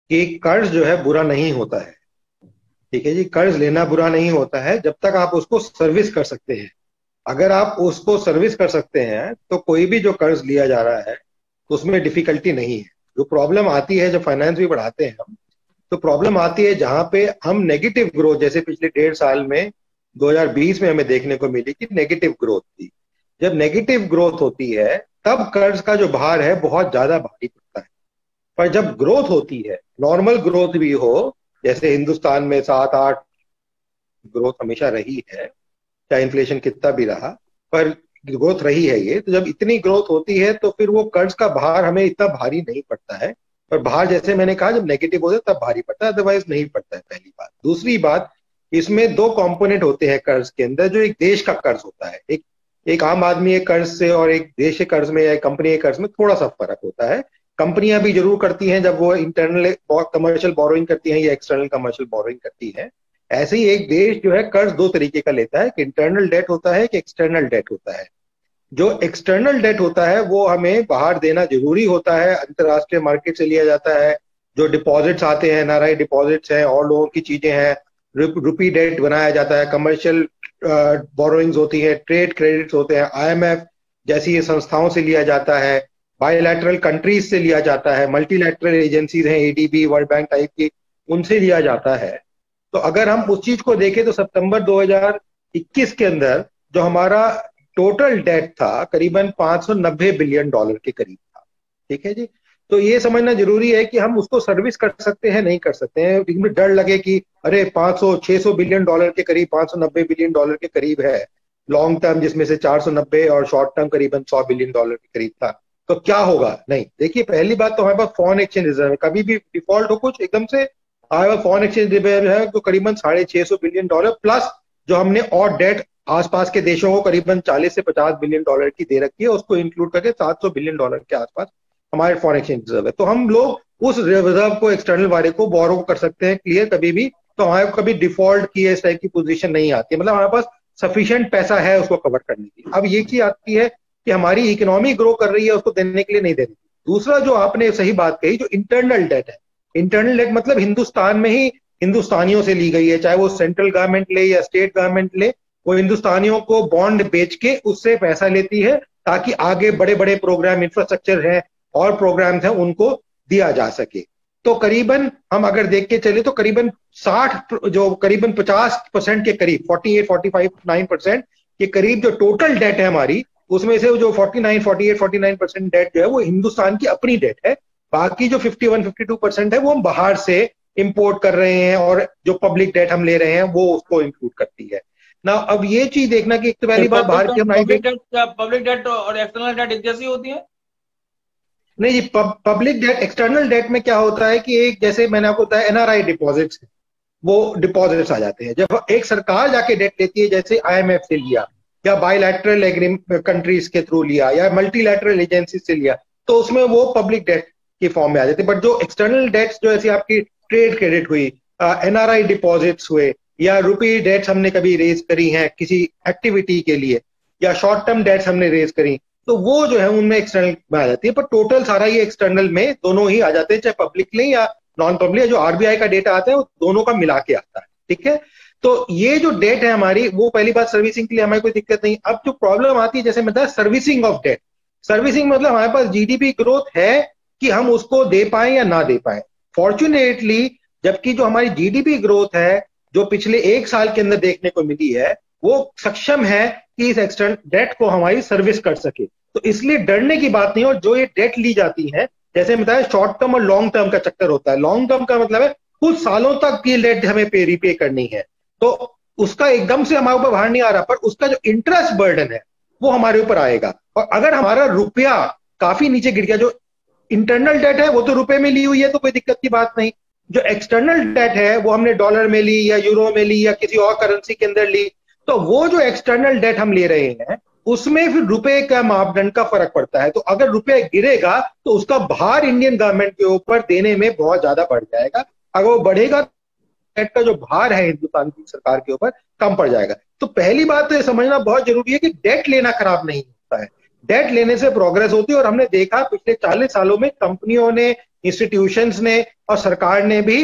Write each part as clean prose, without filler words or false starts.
कि कर्ज जो है बुरा नहीं होता है। ठीक है जी, कर्ज लेना बुरा नहीं होता है जब तक आप उसको सर्विस कर सकते हैं। अगर आप उसको सर्विस कर सकते हैं तो कोई भी जो कर्ज लिया जा रहा है तो उसमें डिफिकल्टी नहीं है। जो प्रॉब्लम आती है, जब फाइनेंस भी बढ़ाते हैं हम, तो प्रॉब्लम आती है जहां पे हम नेगेटिव ग्रोथ, जैसे पिछले 1.5 साल में 2020 में हमें देखने को मिली कि नेगेटिव ग्रोथ थी। जब नेगेटिव ग्रोथ होती है तब कर्ज का जो भार है बहुत ज्यादा भारी पड़ता है। पर जब ग्रोथ होती है, नॉर्मल ग्रोथ भी हो, जैसे हिंदुस्तान में 7-8 ग्रोथ हमेशा रही है, चाहे इन्फ्लेशन कितना भी रहा, पर ग्रोथ रही है ये, तो जब इतनी ग्रोथ होती है तो फिर वो कर्ज का भार हमें इतना भारी नहीं पड़ता है। पर भार, जैसे मैंने कहा, जब नेगेटिव होता है तब भारी पड़ता है, अदरवाइज नहीं पड़ता है। पहली बात। दूसरी बात, इसमें दो कंपोनेंट होते हैं कर्ज के अंदर। जो एक देश का कर्ज होता है, एक एक आम आदमी के कर्ज से और एक देश के कर्ज में या एक कंपनी के कर्ज में थोड़ा सा फर्क होता है। कंपनियां भी जरूर करती हैं जब वो इंटरनल कमर्शियल बोरोइंग करती हैं या एक्सटर्नल कमर्शियल बोरोइंग करती हैं। ऐसे ही एक देश जो है कर्ज दो तरीके का लेता है, एक इंटरनल डेट होता है, एक एक्सटर्नल डेट होता है। जो एक्सटर्नल डेट होता है वो हमें बाहर देना जरूरी होता है, अंतरराष्ट्रीय मार्केट से लिया जाता है। जो डिपॉजिट्स आते हैं, एनआरआई डिपॉजिट्स हैं और लोगों की चीजें हैं, रुपी डेट बनाया जाता है, कमर्शियल बोरोइंग्स होती है, ट्रेड क्रेडिट्स होते हैं, आईएमएफ जैसी ये संस्थाओं से लिया जाता है, बायलैटरल कंट्रीज से लिया जाता है, मल्टीलैटरल एजेंसीज हैं, एडीबी, वर्ल्ड बैंक टाइप की, उनसे लिया जाता है। तो अगर हम उस चीज को देखें तो सितंबर 2021 के अंदर जो हमारा टोटल डेट था करीबन $590 बिलियन के करीब था। ठीक है जी। तो ये समझना जरूरी है कि हम उसको सर्विस कर सकते हैं, नहीं कर सकते हैं। इसमें डर लगे कि अरे 500-600 बिलियन डॉलर के करीब, $590 बिलियन के करीब है लॉन्ग टर्म, जिसमें से 490 और शॉर्ट टर्म करीबन $100 बिलियन के करीब था, तो क्या होगा। नहीं, देखिए, पहली बात तो हमारे पास फॉरेन एक्सचेंज रिजर्व है। कभी भी डिफॉल्ट हो कुछ एकदम से, हमारे पास फॉरेन एक्सचेंज रिजर्व है तो करीबन $650 बिलियन, प्लस जो हमने और डेट आसपास के देशों को करीबन 40 से $50 बिलियन की दे रखी है, उसको इंक्लूड करके $700 बिलियन के आसपास हमारे फॉरेन एक्सचेंज रिजर्व है। तो हम लोग उस रिजर्व को, एक्सटर्नल वाले को बोरो कर सकते हैं क्लियर कभी भी। तो हमारे को कभी डिफॉल्ट की इस टाइप की पोजीशन नहीं आती है, मतलब हमारे पास सफिशिएंट पैसा है उसको कवर करने की। अब ये चीज आती है कि हमारी इकोनॉमी ग्रो कर रही है, उसको देने के लिए नहीं देनी। दूसरा, जो आपने सही बात कही, जो इंटरनल डेट है, इंटरनल डेट मतलब हिंदुस्तान में ही हिंदुस्तानियों से ली गई है, चाहे वो सेंट्रल गवर्नमेंट ले या स्टेट गवर्नमेंट ले, वो हिंदुस्तानियों को बॉन्ड बेच के उससे पैसा लेती है ताकि आगे बड़े बड़े प्रोग्राम, इंफ्रास्ट्रक्चर है और प्रोग्राम्स हैं, उनको दिया जा सके। तो करीबन हम अगर देख के चले तो करीबन 50% के करीब, 48-45-9% के करीब जो टोटल डेट है हमारी, उसमें से जो 48-49% डेट जो है वो हिंदुस्तान की अपनी डेट है। बाकी जो 51-52% है वो हम बाहर से इंपोर्ट कर रहे हैं, और जो पब्लिक डेट हम ले रहे हैं वो उसको इंक्लूड करती है ना। अब ये चीज देखना कि एक तो पहली बात, बाहर की हमारी पब्लिक डेट और एक्सटर्नल डेट एक जैसी होती है? नहीं जी, पब्लिक डेट, एक्सटर्नल डेट में क्या होता है कि एक, जैसे मैंने आपको बताया, एनआरआई डिपॉजिट्स, वो डिपॉजिट्स आ जाते हैं। जब एक सरकार जाके डेट लेती है, जैसे आईएमएफ से लिया या बायलैटरल एग्रीमेंट कंट्रीज के थ्रू लिया या मल्टीलैटरल एजेंसी से लिया, तो उसमें वो पब्लिक डेट के फॉर्म में आ जाते हैं। बट जो एक्सटर्नल डेट्स, जो ऐसी आपकी ट्रेड क्रेडिट हुई, एनआरआई डिपॉजिट्स हुए, या रुपी डेट्स हमने कभी रेज करी हैं किसी एक्टिविटी के लिए, या शॉर्ट टर्म डेट्स हमने रेज करी, तो वो जो है उनमें एक्सटर्नल में आ जाती है। पर टोटल सारा ये एक्सटर्नल में दोनों ही आ जाते हैं, चाहे पब्लिक लें या नॉन पब्लिक। जो आरबीआई का डेटा आता है वो दोनों का मिला के आता है। ठीक है। तो ये जो डेट है हमारी, वो पहली बात, सर्विसिंग के लिए हमें कोई दिक्कत नहीं। अब जो प्रॉब्लम आती है, जैसे मैं सर्विसिंग ऑफ डेट, सर्विसिंग मतलब हमारे पास जीडीपी ग्रोथ है कि हम उसको दे पाए या ना दे पाए। फॉर्चुनेटली, जबकि जो हमारी जीडीपी ग्रोथ है, जो पिछले 1 साल के अंदर देखने को मिली है, वो सक्षम है कि इस एक्सटर्नल डेट को हमारी सर्विस कर सके। तो इसलिए डरने की बात नहीं। और जो ये डेट ली जाती है, जैसे बताया, शॉर्ट टर्म और लॉन्ग टर्म का चक्कर होता है। लॉन्ग टर्म का मतलब है कुछ सालों तक की डेट हमें रिपे करनी है, तो उसका एकदम से हमारे ऊपर बाहर नहीं आ रहा, पर उसका जो इंटरेस्ट बर्डन है वो हमारे ऊपर आएगा। और अगर हमारा रुपया काफी नीचे गिर गया, जो इंटरनल डेट है वो तो रुपए में ली हुई है तो कोई दिक्कत की बात नहीं, जो एक्सटर्नल डेट है वो हमने डॉलर में ली या यूरो में ली या किसी और करेंसी के अंदर ली, तो वो जो एक्सटर्नल डेट हम ले रहे हैं उसमें फिर रुपए का मापदंड का फर्क पड़ता है। तो अगर रुपए गिरेगा तो उसका भार इंडियन गवर्नमेंट के ऊपर देने में बहुत ज्यादा बढ़ जाएगा। अगर वो बढ़ेगा, डेट का जो भार है हिंदुस्तान की सरकार के ऊपर कम पड़ जाएगा। तो पहली बात तो ये समझना बहुत जरूरी है कि डेट लेना खराब नहीं होता है। डेट लेने से प्रोग्रेस होती है। और हमने देखा पिछले 40 सालों में कंपनियों ने, इंस्टीट्यूशंस ने और सरकार ने भी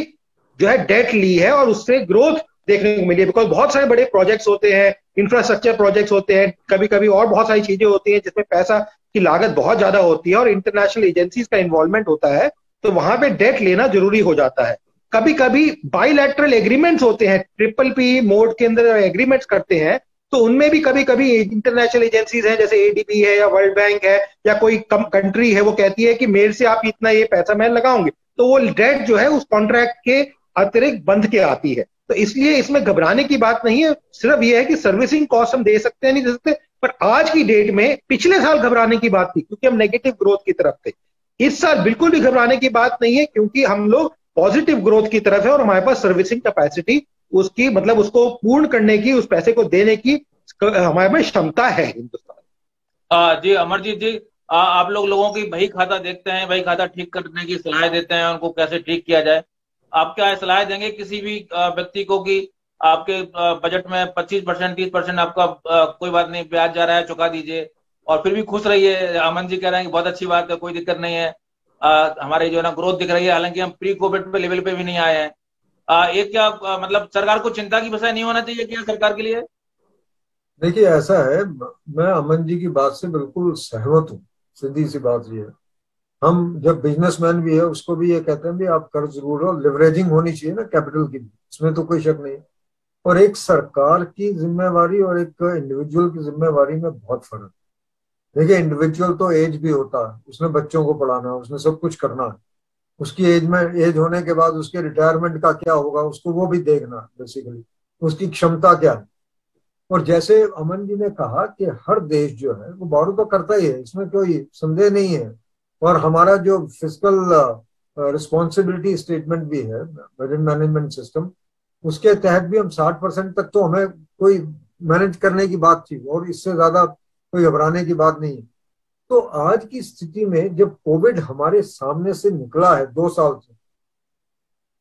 जो है डेट ली है और उससे ग्रोथ देखने को मिली है। बिकॉज बहुत सारे बड़े प्रोजेक्ट्स होते हैं, इंफ्रास्ट्रक्चर प्रोजेक्ट्स होते हैं, कभी कभी और बहुत सारी चीजें होती हैं जिसमें पैसा की लागत बहुत ज्यादा होती है और इंटरनेशनल एजेंसीज का इन्वॉल्वमेंट होता है, तो वहां पे डेट लेना जरूरी हो जाता है। कभी कभी बाइलैटरल एग्रीमेंट्स होते हैं, ट्रिपल पी मोड के अंदर एग्रीमेंट्स करते हैं, तो उनमें भी कभी कभी इंटरनेशनल एजेंसीज हैं जैसे एडीबी है या वर्ल्ड बैंक है या कोई कंट्री है, वो कहती है कि मेरे से आप इतना ये पैसा मैं लगाऊंगी, तो वो डेट जो है उस कॉन्ट्रैक्ट के अतिरिक्त बंध के आती है। तो इसलिए इसमें घबराने की बात नहीं है, सिर्फ ये है कि सर्विसिंग कॉस्ट हम दे सकते हैं नहीं दे सकते। पर आज की डेट में, पिछले साल घबराने की बात थी क्योंकि हम नेगेटिव ग्रोथ की तरफ थे। इस साल बिल्कुल भी घबराने की बात नहीं है क्योंकि हम लोग पॉजिटिव ग्रोथ की तरफ है और हमारे पास सर्विसिंग कैपेसिटी, उसकी मतलब उसको पूर्ण करने की, उस पैसे को देने की हमारे में क्षमता है हिंदुस्तान। जी अमरजीत जी, आप लोगों की बही खाता देखते हैं, बही खाता ठीक करने की सलाह देते हैं, उनको कैसे ठीक किया जाए। आप क्या सलाह देंगे किसी भी व्यक्ति को कि आपके बजट में 25%, 30% आपका कोई बात नहीं, ब्याज जा रहा है, चुका दीजिए और फिर भी खुश रहिए। अमन जी कह रहे हैं कि बहुत अच्छी बात है, कोई दिक्कत नहीं है, हमारी जो है ना ग्रोथ दिख रही है, हालांकि हम प्री कोविड पे लेवल पे भी नहीं आए हैं। ये क्या मतलब सरकार को चिंता की विषय नहीं होना चाहिए क्या सरकार के लिए? देखिए ऐसा है, मैं अमन जी की बात से बिल्कुल सहमत हूँ। सीधी सी बात ये है, हम जब बिजनेसमैन भी है उसको भी ये कहते हैं भी आप कर्ज जरूर हो, लिवरेजिंग होनी चाहिए ना कैपिटल की, इसमें तो कोई शक नहीं है। और एक सरकार की जिम्मेवारी और एक इंडिविजुअल की जिम्मेवारी में बहुत फर्क है। देखिए इंडिविजुअल तो एज भी होता है, उसने बच्चों को पढ़ाना है, उसने सब कुछ करना है, उसकी एज होने के बाद उसके रिटायरमेंट का क्या होगा उसको वो भी देखना है बेसिकली, उसकी क्षमता क्या है। और जैसे अमन जी ने कहा कि हर देश जो है वो बोरो तो करता ही है, इसमें कोई संदेह नहीं है। और हमारा जो फिजिकल रिस्पॉन्सिबिलिटी स्टेटमेंट भी है, बजट मैनेजमेंट सिस्टम, उसके तहत भी हम 60% तक तो हमें कोई मैनेज करने की बात थी और इससे ज्यादा कोई घबराने की बात नहीं है। तो आज की स्थिति में जब कोविड हमारे सामने से निकला है 2 साल से,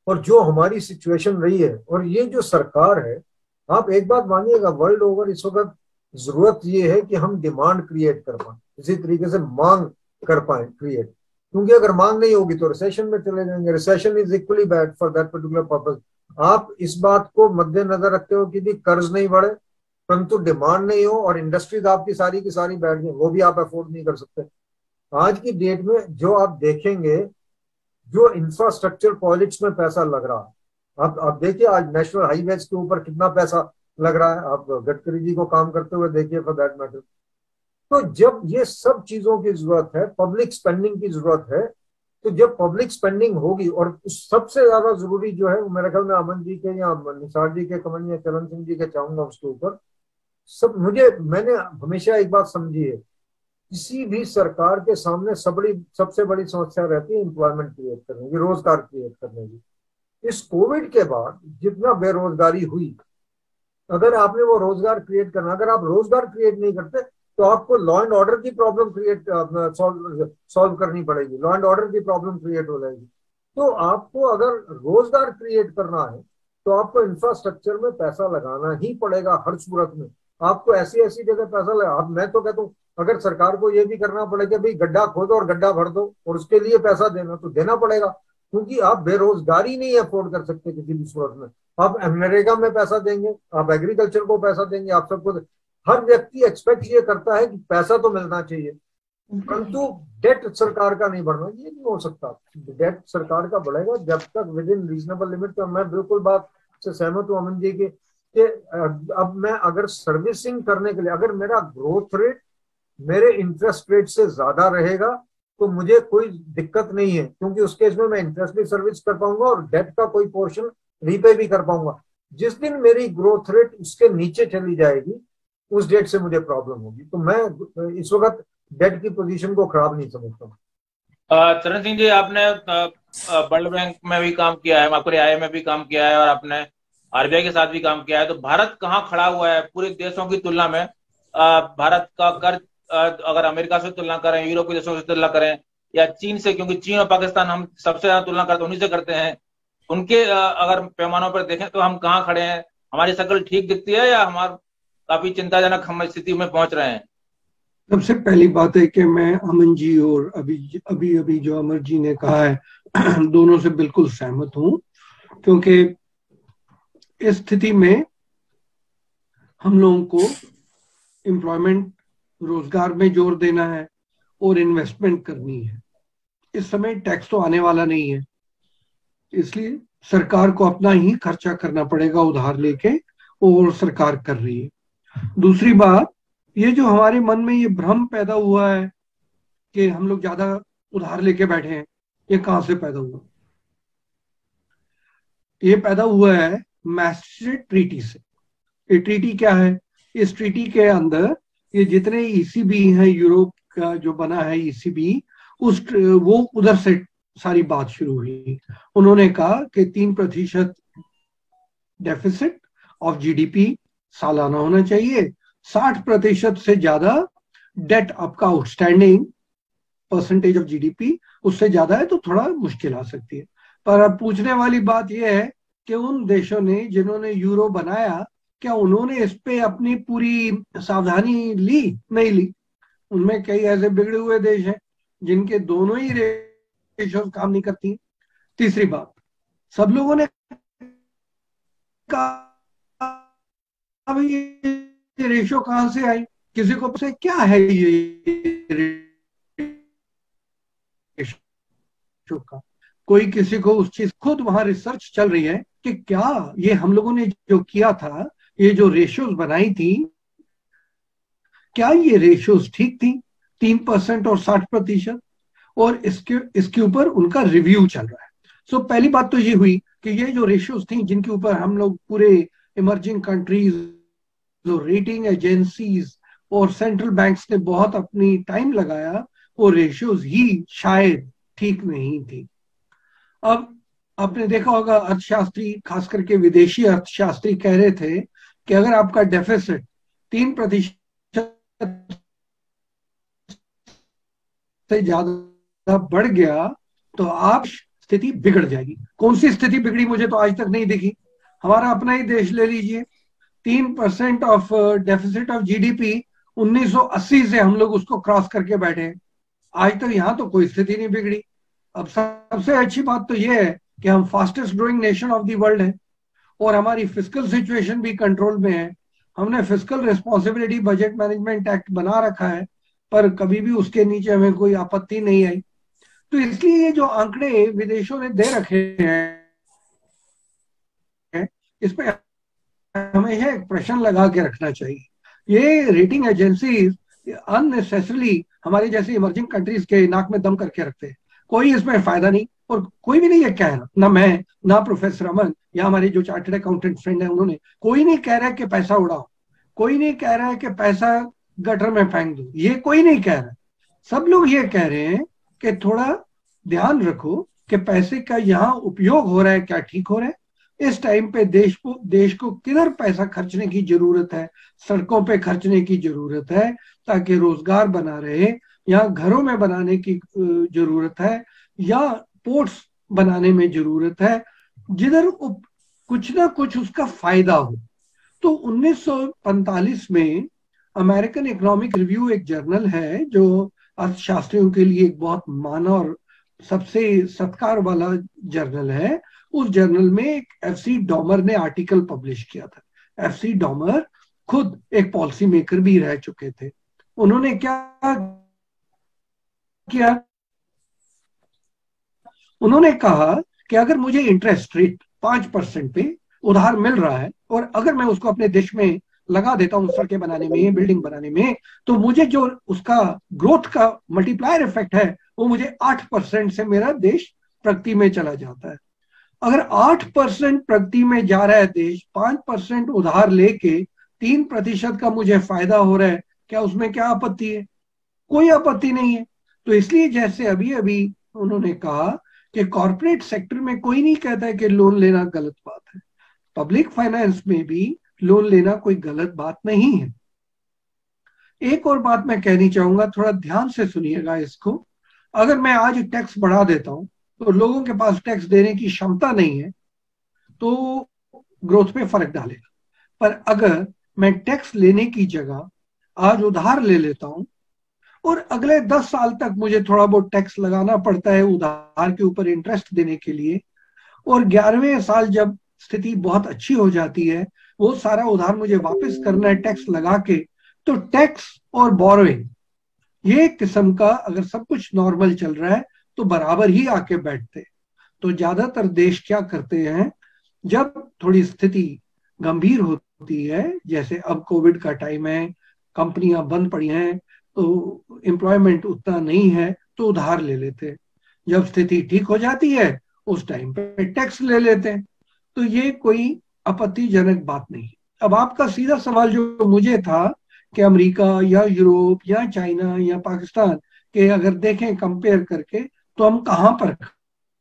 और जो हमारी सिचुएशन रही है और ये जो सरकार है, आप एक बात मानिएगा, वर्ल्ड ओवर इस वक्त जरूरत ये है कि हम डिमांड क्रिएट कर पाए, इसी तरीके से मांग कर पाए क्रिएट। क्योंकि अगर मांग नहीं होगी तो रिसेशन में चले जाएंगे। Recession is equally bad for that particular purpose. आप इस बात को मद्देनजर रखते हो कि भी कर्ज नहीं बढ़े परंतु डिमांड नहीं हो और इंडस्ट्रीज आपकी सारी की सारी बैठ जाए, वो भी आप अफोर्ड नहीं कर सकते। आज की डेट में जो आप देखेंगे, जो इंफ्रास्ट्रक्चर प्रोजेक्ट्स में पैसा लग रहा है, आप देखिए आज नेशनल हाईवेज के ऊपर कितना पैसा लग रहा है, आप गडकरी जी को काम करते हुए देखिए फॉर दैट मैटर। तो जब ये सब चीजों की जरूरत है, पब्लिक स्पेंडिंग की जरूरत है, तो जब पब्लिक स्पेंडिंग होगी, और सबसे ज्यादा जरूरी जो है वो मेरे ख्याल में अमन जी के या निसार जी के कमेंट या चरण सिंह जी के चाहूंगा उसके ऊपर सब। मैंने हमेशा एक बात समझी है, किसी भी सरकार के सामने सबसे बड़ी समस्या रहती है एम्प्लॉयमेंट क्रिएट करने की, रोजगार क्रिएट करने की। इस कोविड के बाद जितना बेरोजगारी हुई, अगर आपने वो रोजगार क्रिएट करना, अगर आप रोजगार क्रिएट नहीं करते तो आपको लॉ एंड ऑर्डर की प्रॉब्लम क्रिएट सॉल्व करनी पड़ेगी, लॉ एंड ऑर्डर की प्रॉब्लम क्रिएट हो जाएगी। तो आपको अगर रोजगार क्रिएट करना है तो आपको इंफ्रास्ट्रक्चर में पैसा लगाना ही पड़ेगा हर सूरत में। आपको ऐसी ऐसी जगह पैसा लगा, मैं तो कहता हूँ अगर सरकार को ये भी करना पड़ेगा भाई गड्ढा खोदो और गड्ढा भर दो और उसके लिए पैसा देना तो देना पड़ेगा, क्योंकि आप बेरोजगारी नहीं अफोर्ड कर सकते किसी भी सूरत में। आप मनरेगा में पैसा देंगे, आप एग्रीकल्चर को पैसा देंगे, आप सबको हर व्यक्ति एक्सपेक्ट ये करता है कि पैसा तो मिलना चाहिए, परंतु डेट सरकार का नहीं बढ़ना, ये नहीं हो सकता। डेट सरकार का बढ़ेगा जब तक विद इन रीजनेबल लिमिट। तो मैं बिल्कुल बात से सहमत हूँ अमन जी की कि अब मैं अगर सर्विसिंग करने के लिए, अगर मेरा ग्रोथ रेट मेरे इंटरेस्ट रेट से ज्यादा रहेगा तो मुझे कोई दिक्कत नहीं है, क्योंकि उस केस में मैं इंटरेस्ट भी सर्विस कर पाऊंगा और डेट का कोई पोर्शन रीपे भी कर पाऊंगा। जिस दिन मेरी ग्रोथ रेट उसके नीचे चली जाएगी उस डेट से मुझे प्रॉब्लम होगी। तो मैं इस वक्त डेट की पोजीशन को खराब नहीं समझता। चरण सिंह जी, आपने वर्ल्ड बैंक में भी काम किया है, आपने आई में भी काम किया है और आपने आरबीआई के साथ भी काम किया है, तो भारत कहाँ खड़ा हुआ है पूरे देशों की तुलना में? भारत का कर्ज अगर अमेरिका से तुलना करें, यूरोपीय देशों से तुलना करें या चीन से, क्योंकि चीन और पाकिस्तान हम सबसे ज्यादा तुलना करते हैं, उन्हीं से करते हैं, उनके अगर पैमानों पर देखें तो हम कहाँ खड़े हैं? हमारी शक्ल ठीक दिखती है या हमारा काफी चिंताजनक हम स्थिति में पहुंच रहे हैं? सबसे पहली बात है कि मैं अमन जी और अभी अभी अभी जो अमर जी ने कहा है दोनों से बिल्कुल सहमत हूं, क्योंकि इस स्थिति में हम लोगों को एम्प्लॉयमेंट, रोजगार में जोर देना है और इन्वेस्टमेंट करनी है। इस समय टैक्स तो आने वाला नहीं है, इसलिए सरकार को अपना ही खर्चा करना पड़ेगा उधार लेके, और सरकार कर रही है। दूसरी बात, ये जो हमारे मन में ये भ्रम पैदा हुआ है कि हम लोग ज्यादा उधार लेके बैठे हैं, ये कहां से पैदा हुआ? ये पैदा हुआ है मैस्ट्रिक्ट ट्रीटी से। ये ट्रीटी क्या है? इस ट्रीटी के अंदर ये जितने ईसीबी हैं, यूरोप का जो बना है ईसीबी, वो उधर से सारी बात शुरू हुई। उन्होंने कहा कि 3% डेफिसिट ऑफ जीडीपी सालाना होना चाहिए, 60% से ज्यादा डेट आपका आउटस्टैंडिंग परसेंटेज ऑफ जीडीपी उससे ज्यादा है तो थोड़ा मुश्किल आ सकती है। पर अब पूछने वाली बात यह है कि उन देशों ने जिन्होंने यूरो बनाया, क्या उन्होंने इस पे अपनी पूरी सावधानी ली? नहीं ली। उनमें कई ऐसे बिगड़े हुए देश हैं जिनके दोनों ही रेशो काम नहीं करती। तीसरी बात, सब लोगों ने कहा ये रेशो कहां से आई, किसी को से क्या है ये रेशो का, कोई किसी को उस चीज, खुद वहां रिसर्च चल रही है कि क्या ये हम लोगों ने जो किया था, ये जो रेशियोज बनाई थी, क्या ये रेशियोज ठीक थी? 3% और 60%, और इसके ऊपर उनका रिव्यू चल रहा है। सो पहली बात तो ये हुई कि ये जो रेशियोज थी जिनके ऊपर हम लोग पूरे इमर्जिंग कंट्रीज, जो रेटिंग एजेंसीज और सेंट्रल बैंक्स ने बहुत अपनी टाइम लगाया, वो रेशियोज ही शायद ठीक नहीं थी। अब आपने देखा होगा, अर्थशास्त्री, खास करके विदेशी अर्थशास्त्री कह रहे थे कि अगर आपका डेफिसिट 3% से ज्यादा बढ़ गया तो आप स्थिति बिगड़ जाएगी। कौन सी स्थिति बिगड़ी मुझे तो आज तक नहीं दिखी। हमारा अपना ही देश ले लीजिए, 3% ऑफ डेफिसिट ऑफ जीडीपी 1980 से हम लोग उसको क्रॉस करके बैठे हैं, आज तक यहां तो कोई स्थिति नहीं बिगड़ी। अब सबसे अच्छी बात तो यह है कि हम fastest growing nation of the world है और हमारी फिस्कल सिचुएशन भी कंट्रोल में है। हमने fiscal responsibility budget management act बना रखा है, पर कभी भी उसके नीचे हमें कोई आपत्ति नहीं आई। तो इसलिए ये जो आंकड़े विदेशों ने दे रखे हैं, इस पे हमेशा एक प्रश्न लगा के रखना चाहिए। ये रेटिंग एजेंसी अननेसेसरली हमारे जैसे इमर्जिंग कंट्रीज के नाक में दम करके रखते हैं। कोई इसमें फायदा नहीं, और कोई भी नहीं ये कह रहा, ना मैं, ना प्रोफेसर अमन, या हमारे जो चार्टर्ड अकाउंटेंट फ्रेंड है उन्होंने, कोई नहीं कह रहा है कि पैसा उड़ाओ, कोई नहीं कह रहा है कि पैसा गटर में फेंक दो, ये कोई नहीं कह रहा। सब लोग ये कह रहे हैं कि थोड़ा ध्यान रखो कि पैसे का यहाँ उपयोग हो रहा है क्या ठीक हो रहा है। इस टाइम पे देश को किधर पैसा खर्चने की जरूरत है, सड़कों पे खर्चने की जरूरत है ताकि रोजगार बना रहे, या घरों में बनाने की जरूरत है, या पोर्ट्स बनाने में जरूरत है, जिधर कुछ ना कुछ उसका फायदा हो। तो 1945 में अमेरिकन इकोनॉमिक रिव्यू एक जर्नल है जो अर्थशास्त्रियों के लिए एक बहुत माना और सबसे सत्कार वाला जर्नल है। उस जर्नल में एक एफसी डॉमर ने आर्टिकल पब्लिश किया था। एफसी डॉमर खुद एक पॉलिसी मेकर भी रह चुके थे। उन्होंने क्या किया, उन्होंने कहा कि अगर मुझे इंटरेस्ट रेट 5% पे उधार मिल रहा है और अगर मैं उसको अपने देश में लगा देता हूं सड़कें बनाने में, बिल्डिंग बनाने में, तो मुझे जो उसका ग्रोथ का मल्टीप्लायर इफेक्ट है वो मुझे 8% से मेरा देश प्रगति में चला जाता है। अगर 8% प्रगति में जा रहा है देश, 5% उधार लेके 3% का मुझे फायदा हो रहा है, क्या उसमें क्या आपत्ति है? कोई आपत्ति नहीं है। तो इसलिए जैसे अभी अभी उन्होंने कहा कि कॉर्पोरेट सेक्टर में कोई नहीं कहता है कि लोन लेना गलत बात है, पब्लिक फाइनेंस में भी लोन लेना कोई गलत बात नहीं है। एक और बात मैं कहनी चाहूंगा, थोड़ा ध्यान से सुनिएगा इसको। अगर मैं आज टैक्स बढ़ा देता हूं तो लोगों के पास टैक्स देने की क्षमता नहीं है, तो ग्रोथ पे फर्क डालेगा। पर अगर मैं टैक्स लेने की जगह आज उधार ले लेता हूं और अगले 10 साल तक मुझे थोड़ा बहुत टैक्स लगाना पड़ता है उधार के ऊपर इंटरेस्ट देने के लिए, और 11वें साल जब स्थिति बहुत अच्छी हो जाती है, वो सारा उधार मुझे वापस करना है टैक्स लगा के, तो टैक्स और बोरोइंग ये किस्म का अगर सब कुछ नॉर्मल चल रहा है तो बराबर ही आके बैठते। तो ज्यादातर देश क्या करते हैं, जब थोड़ी स्थिति गंभीर होती है, जैसे अब कोविड का टाइम है, कंपनियां बंद पड़ी हैं, तो एम्प्लॉयमेंट उतना नहीं है, तो उधार ले लेते हैं। जब स्थिति ठीक हो जाती है उस टाइम पे टैक्स ले लेते हैं। तो ये कोई आपत्तिजनक बात नहीं। अब आपका सीधा सवाल जो मुझे था कि अमेरिका या यूरोप या चाइना या पाकिस्तान के अगर देखें कंपेयर करके तो हम कहां पर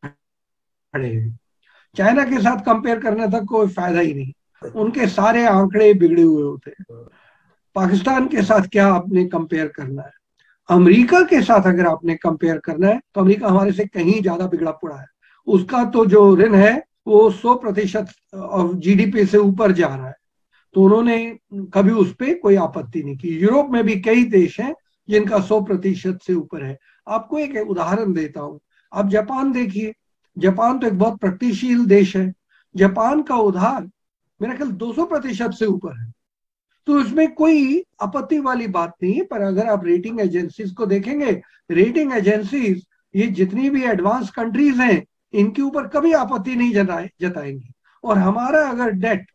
खड़े हैं। चाइना के साथ कंपेयर करने तक कोई फायदा ही नहीं, उनके सारे आंकड़े बिगड़े हुए होते हैं। पाकिस्तान के साथ क्या आपने कंपेयर करना है, अमेरिका के साथ अगर आपने कंपेयर करना है तो अमेरिका हमारे से कहीं ज्यादा बिगड़ा पड़ा है। उसका तो जो ऋण है वो 100% ऑफ जीडीपी से ऊपर जा रहा है, तो उन्होंने कभी उस पर कोई आपत्ति नहीं की। यूरोप में भी कई देश हैं जिनका 100% से ऊपर है। आपको एक उदाहरण देता हूं, आप जापान देखिए, जापान तो एक बहुत प्रगतिशील देश है, जापान का उधार मेरा ख्याल 200% से ऊपर है, तो इसमें कोई आपत्ति वाली बात नहीं है। पर अगर आप रेटिंग एजेंसीज को देखेंगे, रेटिंग एजेंसीज ये जितनी भी एडवांस कंट्रीज हैं इनके ऊपर कभी आपत्ति नहीं जताएंगी। और हमारा अगर डेट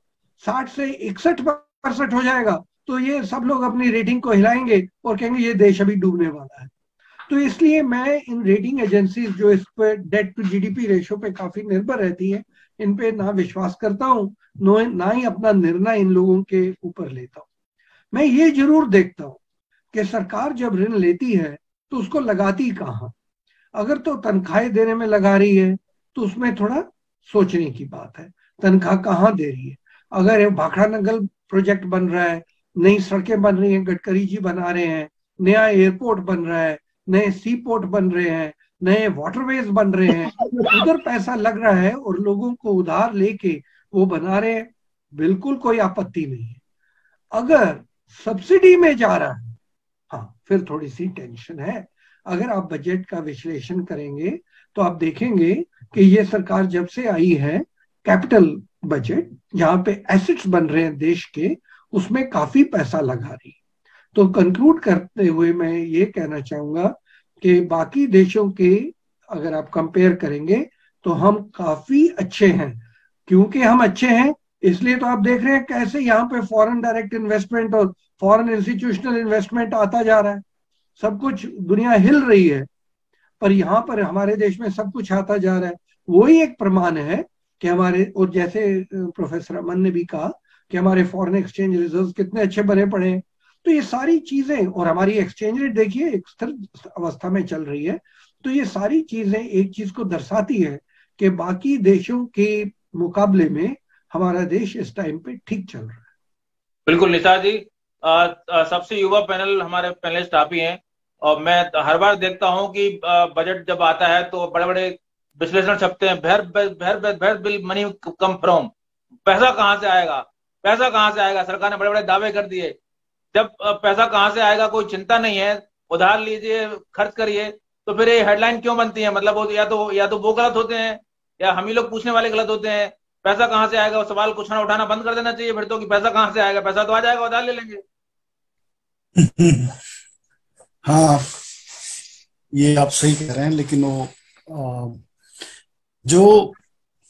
60 से 61% हो जाएगा तो ये सब लोग अपनी रेटिंग को हिलाएंगे और कहेंगे ये देश अभी डूबने वाला है। तो इसलिए मैं इन रेटिंग एजेंसीज जो इस पे डेट टू जीडीपी रेशो पे काफी निर्भर रहती है, इन पे ना विश्वास करता हूँ, ना ही अपना निर्णय इन लोगों के ऊपर लेता हूँ। मैं ये जरूर देखता हूँ कि सरकार जब ऋण लेती है तो उसको लगाती कहाँ। अगर तो तनख्वाहें देने में लगा रही है तो उसमें थोड़ा सोचने की बात है, तनख्वाह कहाँ दे रही है। अगर भाखड़ा नंगल प्रोजेक्ट बन रहा है, नई सड़कें बन रही हैं, गडकरी जी बना रहे हैं, नया एयरपोर्ट बन रहा है, नए सी पोर्ट बन रहे हैं, नए वाटरवेज बन रहे हैं, उधर पैसा लग रहा है और लोगों को उधार लेके वो बना रहे हैं, बिल्कुल कोई आपत्ति नहीं है। अगर सब्सिडी में जा रहा है, हाँ, फिर थोड़ी सी टेंशन है। अगर आप बजट का विश्लेषण करेंगे तो आप देखेंगे कि ये सरकार जब से आई है, कैपिटल बजट जहां पे एसेट्स बन रहे हैं देश के, उसमें काफी पैसा लगा रही है। तो कंक्लूड करते हुए मैं ये कहना चाहूंगा कि बाकी देशों के अगर आप कंपेयर करेंगे तो हम काफी अच्छे हैं। क्योंकि हम अच्छे हैं इसलिए तो आप देख रहे हैं कैसे यहाँ पे फॉरेन डायरेक्ट इन्वेस्टमेंट और फॉरेन इंस्टीट्यूशनल इन्वेस्टमेंट आता जा रहा है, सब कुछ दुनिया हिल रही है, पर यहाँ पर हमारे देश में सब कुछ आता जा रहा है। वही एक प्रमाण है कि हमारे, और जैसे प्रोफेसर अमन ने भी कहा कि हमारे फॉरेन एक्सचेंज रिजर्व कितने अच्छे बने पड़े हैं। तो ये सारी चीजें, और हमारी एक्सचेंज रेट देखिए एक स्थिर अवस्था में चल रही है, तो ये सारी चीजें एक चीज को दर्शाती है कि बाकी देशों के मुकाबले में हमारा देश इस टाइम पे ठीक चल रहा है। बिल्कुल निशा जी, सबसे युवा पैनल हमारे पैनलिस्ट आप ही हैं, और मैं हर बार देखता हूं कि बजट जब आता है तो बड़े बड़े विश्लेषण छपते हैं, भैर बिल मनी कम फ्रॉम, पैसा कहां से आएगा, पैसा कहां से आएगा, सरकार ने बड़े बड़े दावे कर दिए। जब पैसा कहां से आएगा कोई चिंता नहीं है, उधार लीजिए, खर्च करिए, तो फिर ये हेडलाइन क्यों बनती है? मतलब वो या तो वो गलत होते हैं या हम ही लोग पूछने वाले गलत होते हैं। पैसा कहां से आएगा, वो सवाल कुछ ना उठाना बंद कर देना चाहिए फिर तो, कि पैसा कहां से आएगा, पैसा तो आ जाएगा, उधार ले लेंगे। हाँ, ये आप सही कह रहे हैं, लेकिन वो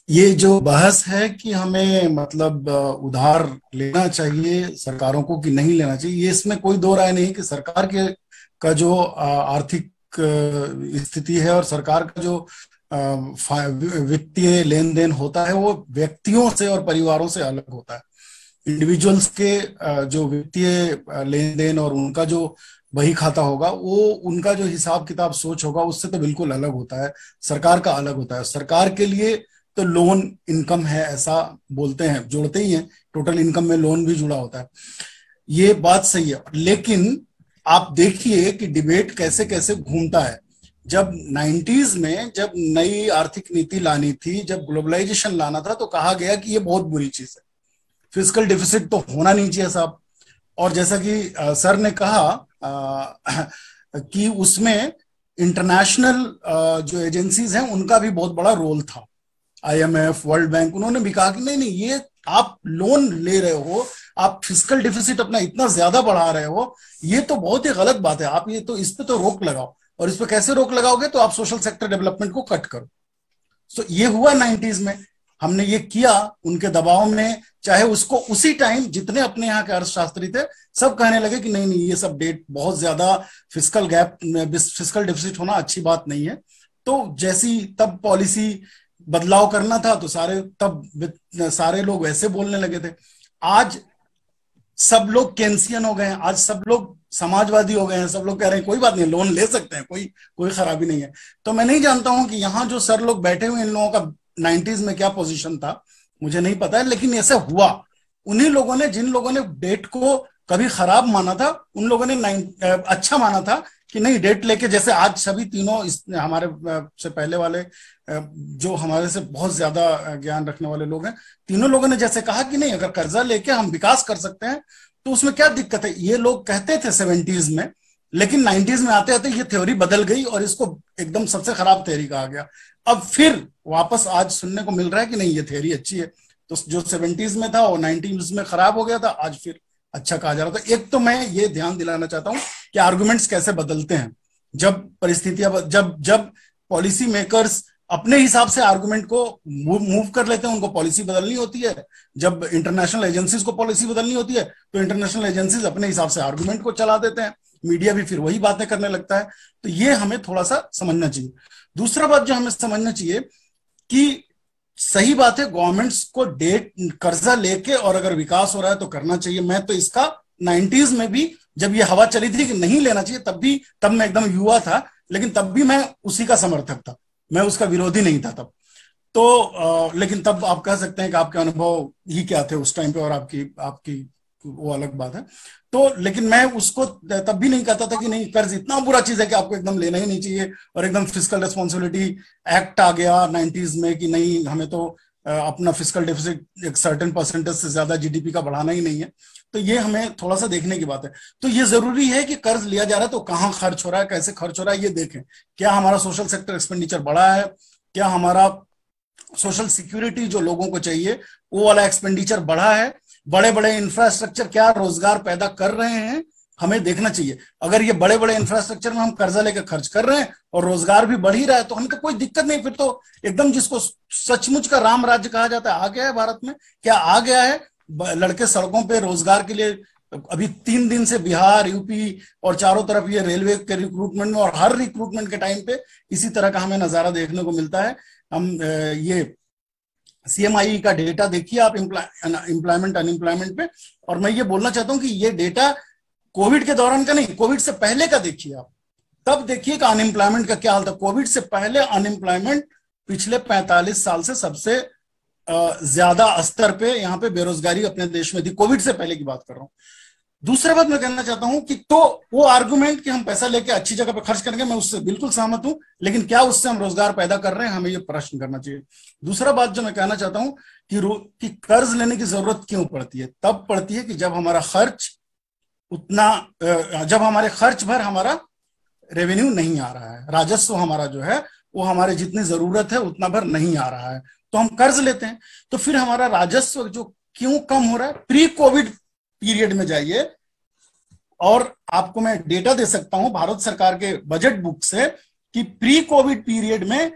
ये जो बहस है कि हमें मतलब उधार लेना चाहिए सरकारों को कि नहीं लेना चाहिए, ये इसमें कोई दो राय नहीं कि सरकार का जो आर्थिक स्थिति है और सरकार का जो वित्तीय लेन देन होता है वो व्यक्तियों से और परिवारों से अलग होता है। इंडिविजुअल्स के जो वित्तीय लेन देन और उनका जो बही खाता होगा, वो उनका जो हिसाब किताब सोच होगा उससे तो बिल्कुल अलग होता है, सरकार का अलग होता है। सरकार के लिए तो लोन इनकम है ऐसा बोलते हैं, जोड़ते ही हैं, टोटल इनकम में लोन भी जुड़ा होता है, ये बात सही है। लेकिन आप देखिए कि डिबेट कैसे कैसे घूमता है। जब 90s में जब नई आर्थिक नीति लानी थी, जब ग्लोबलाइजेशन लाना था, तो कहा गया कि ये बहुत बुरी चीज है, फिस्कल डिफिसिट तो होना नहीं चाहिए साहब। और जैसा कि सर ने कहा कि उसमें इंटरनेशनल जो एजेंसीज हैं उनका भी बहुत बड़ा रोल था। IMF, वर्ल्ड बैंक, उन्होंने भी कहा कि नहीं नहीं, ये आप लोन ले रहे हो, आप फिस्कल डिफिसिट अपना इतना ज्यादा बढ़ा रहे हो, ये तो बहुत ही गलत बात है, आप ये तो इस पे तो रोक लगाओ। और इस पे कैसे रोक लगाओगे, तो आप सोशल सेक्टर डेवलपमेंट को कट करो। तो ये हुआ 90s में, हमने ये किया उनके दबाव में। चाहे उसको उसी टाइम जितने अपने यहाँ के अर्थशास्त्री थे सब कहने लगे कि नहीं नहीं, ये सब डेट बहुत ज्यादा फिस्कल गैप, फिस्कल डिफिसिट होना अच्छी बात नहीं है। तो जैसी तब पॉलिसी बदलाव करना था तो सारे लोग वैसे बोलने लगे थे। आज सब लोग केंसियन हो गए हैं, आज सब लोग समाजवादी हो गए हैं, सब लोग कह रहे हैं कोई बात नहीं, लोन ले सकते हैं, कोई खराबी नहीं है। तो मैं नहीं जानता हूं कि यहाँ जो सर लोग बैठे हुए, इन लोगों का 90s में क्या पोजीशन था मुझे नहीं पता है, लेकिन ऐसे हुआ। उन्हीं लोगों ने, जिन लोगों ने डेट को कभी खराब माना था, उन लोगों ने अच्छा माना था कि नहीं डेट लेके, जैसे आज सभी तीनों हमारे से पहले वाले जो हमारे से बहुत ज्यादा ज्ञान रखने वाले लोग हैं, तीनों लोगों ने जैसे कहा कि नहीं, अगर कर्जा लेके हम विकास कर सकते हैं तो उसमें क्या दिक्कत है। ये लोग कहते थे 70s में, लेकिन 90s में आते आते ये थ्योरी बदल गई और इसको एकदम सबसे खराब थ्योरी कहा गया। अब फिर वापस आज सुनने को मिल रहा है कि नहीं, ये थ्योरी अच्छी है। तो जो 70s में था वो 90s में खराब हो गया था, आज फिर अच्छा कहा जा रहा था। एक तो मैं ये ध्यान दिलाना चाहता हूं कि आर्गुमेंट्स कैसे बदलते हैं जब परिस्थितियां, जब पॉलिसी मेकर्स अपने हिसाब से आर्गुमेंट को मूव कर लेते हैं, उनको पॉलिसी बदलनी होती है। जब इंटरनेशनल एजेंसीज को पॉलिसी बदलनी होती है तो इंटरनेशनल एजेंसीज अपने हिसाब से आर्गुमेंट को चला देते हैं, मीडिया भी फिर वही बातें करने लगता है। तो ये हमें थोड़ा सा समझना चाहिए। दूसरा बात जो हमें समझना चाहिए कि सही बात है, गवर्नमेंट्स को डेट कर्जा लेके और अगर विकास हो रहा है तो करना चाहिए। मैं तो इसका 90s में भी जब ये हवा चली थी कि नहीं लेना चाहिए, तब मैं एकदम युवा था, लेकिन तब भी मैं उसी का समर्थक था, मैं उसका विरोधी नहीं था तब तो। लेकिन तब आप कह सकते हैं कि आपके अनुभव ही क्या थे उस टाइम पे, और आपकी वो अलग बात है। तो लेकिन मैं उसको तब भी नहीं कहता था कि नहीं, कर्ज इतना बुरा चीज है कि आपको एकदम लेना ही नहीं चाहिए, और एकदम फिस्कल रिस्पॉन्सिबिलिटी एक्ट आ गया 90s में कि नहीं, हमें तो अपना फिस्कल डेफिसिट एक सर्टेन परसेंटेज से ज्यादा GDP का बढ़ाना ही नहीं है। तो ये हमें थोड़ा सा देखने की बात है। तो ये जरूरी है कि कर्ज लिया जा रहा है तो कहाँ खर्च हो रहा है, कैसे खर्च हो रहा है, ये देखें। क्या हमारा सोशल सेक्टर एक्सपेंडिचर बढ़ा है, क्या हमारा सोशल सिक्योरिटी जो लोगों को चाहिए वो वाला एक्सपेंडिचर बढ़ा है, बड़े बड़े इंफ्रास्ट्रक्चर क्या रोजगार पैदा कर रहे हैं, हमें देखना चाहिए। अगर ये बड़े बड़े इंफ्रास्ट्रक्चर में हम कर्जा लेकर खर्च कर रहे हैं और रोजगार भी बढ़ ही रहा है तो हमें तो कोई दिक्कत नहीं, फिर तो एकदम जिसको सचमुच का राम राज्य कहा जाता है आ गया है भारत में। क्या आ गया है? लड़के सड़कों पे रोजगार के लिए अभी 3 दिन से बिहार, यूपी और चारों तरफ ये रेलवे के रिक्रूटमेंट में, और हर रिक्रूटमेंट के टाइम पे इसी तरह का हमें नजारा देखने को मिलता है। हम ये CMI का डेटा देखिए आप एम्प्लॉयमेंट अनएम्प्लॉयमेंट पे, और मैं ये बोलना चाहता हूं कि ये डेटा कोविड के दौरान का नहीं, कोविड से पहले का देखिए आप, तब देखिए कि अनएम्प्लॉयमेंट का क्या हाल था। कोविड से पहले अनएम्प्लॉयमेंट पिछले 45 साल से सबसे ज्यादा स्तर पे यहाँ पे बेरोजगारी अपने देश में थी, कोविड से पहले की बात कर रहा हूँ। दूसरा बात मैं कहना चाहता हूं कि तो वो आर्गुमेंट कि हम पैसा लेके अच्छी जगह पे खर्च करेंगे, मैं उससे बिल्कुल सहमत हूं, लेकिन क्या उससे हम रोजगार पैदा कर रहे हैं, हमें ये प्रश्न करना चाहिए। दूसरा बात जो मैं कहना चाहता हूं कि कर्ज लेने की जरूरत क्यों पड़ती है? तब पड़ती है कि जब हमारा खर्च जब हमारे खर्च भर हमारा रेवेन्यू नहीं आ रहा है, राजस्व हमारा जो है वो हमारे जितनी जरूरत है उतना भर नहीं आ रहा है, तो हम कर्ज लेते हैं। तो फिर हमारा राजस्व जो क्यों कम हो रहा है? प्री कोविड पीरियड में जाइए और आपको मैं डेटा दे सकता हूं भारत सरकार के बजट बुक से कि प्री कोविड पीरियड में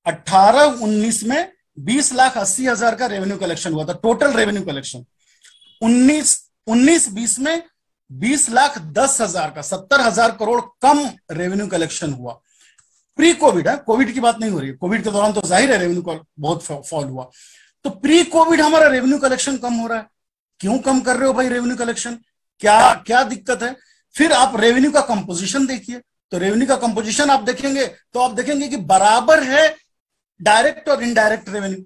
18-19 में 20,80,000 का रेवेन्यू कलेक्शन हुआ था, टोटल रेवेन्यू कलेक्शन। 19-20 में 20,10,000 का, 70,000 करोड़ कम रेवेन्यू कलेक्शन हुआ। प्री कोविड है, कोविड की बात नहीं हो रही है, कोविड के दौरान तो जाहिर है रेवेन्यू का बहुत फॉल हुआ। तो प्री कोविड हमारा रेवेन्यू कलेक्शन कम हो रहा है। क्यों कम कर रहे हो भाई रेवेन्यू कलेक्शन? क्या दिक्कत है? फिर आप रेवेन्यू का कंपोजिशन देखिए, तो रेवेन्यू का कंपोजिशन आप देखेंगे तो आप देखेंगे कि बराबर है डायरेक्ट और इनडायरेक्ट रेवेन्यू,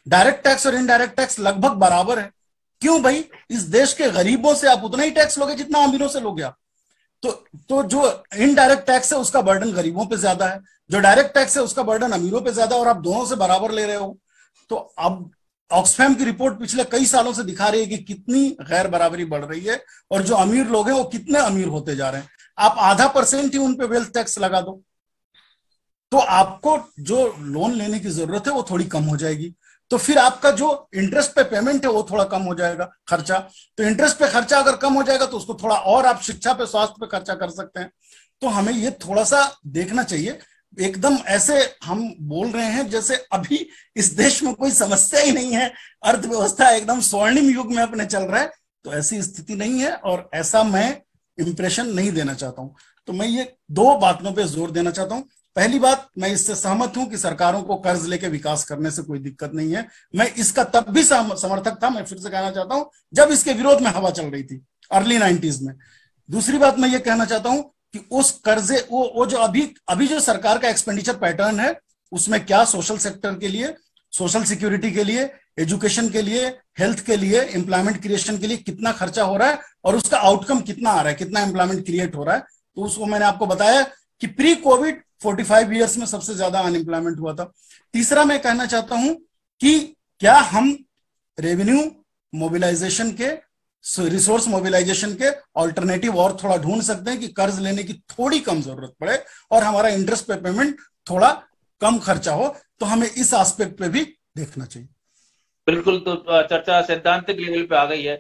डायरेक्ट टैक्स और इनडायरेक्ट टैक्स लगभग बराबर है। क्यों भाई? इस देश के गरीबों से आप उतना ही टैक्स लोगे जितना अमीरों से लोगे आप। तो जो इनडायरेक्ट टैक्स है उसका बर्डन गरीबों पे ज्यादा है, जो डायरेक्ट टैक्स है उसका बर्डन अमीरों पे ज्यादा, और आप दोनों से बराबर ले रहे हो। तो अब ऑक्सफैम की रिपोर्ट पिछले कई सालों से दिखा रही है कि कितनी गैर बराबरी बढ़ रही है और जो अमीर लोग हैं वो कितने अमीर होते जा रहे हैं। आप 0.5% ही उन पे वेल्थ टैक्स लगा दो तो आपको जो लोन लेने की जरूरत है वो थोड़ी कम हो जाएगी, तो फिर आपका जो इंटरेस्ट पे पेमेंट है वो थोड़ा कम हो जाएगा खर्चा। तो इंटरेस्ट पे खर्चा अगर कम हो जाएगा तो उसको थोड़ा और आप शिक्षा पे, स्वास्थ्य पे खर्चा कर सकते हैं। तो हमें ये थोड़ा सा देखना चाहिए। एकदम ऐसे हम बोल रहे हैं जैसे अभी इस देश में कोई समस्या ही नहीं है, अर्थव्यवस्था एकदम स्वर्णिम युग में अपने चल रहा है, तो ऐसी स्थिति नहीं है और ऐसा मैं इंप्रेशन नहीं देना चाहता हूं। तो मैं ये 2 बातों पे जोर देना चाहता हूं। पहली बात, मैं इससे सहमत हूं कि सरकारों को कर्ज लेके विकास करने से कोई दिक्कत नहीं है। मैं इसका तब भी समर्थक था, मैं फिर से कहना चाहता हूं, जब इसके विरोध में हवा चल रही थी अर्ली 90s में। दूसरी बात मैं ये कहना चाहता हूं कि उस कर्जे वो जो अभी जो सरकार का एक्सपेंडिचर पैटर्न है उसमें क्या सोशल सेक्टर के लिए, सोशल सिक्योरिटी के लिए, एजुकेशन के लिए, हेल्थ के लिए, एम्प्लॉयमेंट क्रिएशन के लिए कितना खर्चा हो रहा है और उसका आउटकम कितना आ रहा है, कितना एम्प्लॉयमेंट क्रिएट हो रहा है। तो उसको मैंने आपको बताया कि प्री कोविड 45 ईयर्स में सबसे ज्यादा अनएम्प्लॉयमेंट हुआ था। तीसरा मैं कहना चाहता हूं कि क्या हम रेवेन्यू मोबिलाइजेशन के, रिसोर्स मोबिलाइजेशन के ऑल्टरनेटिव और थोड़ा ढूंढ सकते हैं कि कर्ज लेने की थोड़ी कम जरूरत पड़े और हमारा इंटरेस्ट पे पेमेंट थोड़ा कम खर्चा हो। तो हमें इस एस्पेक्ट पे भी देखना चाहिए। बिल्कुल, तो चर्चा सैद्धांतिक लेवल पे आ गई है।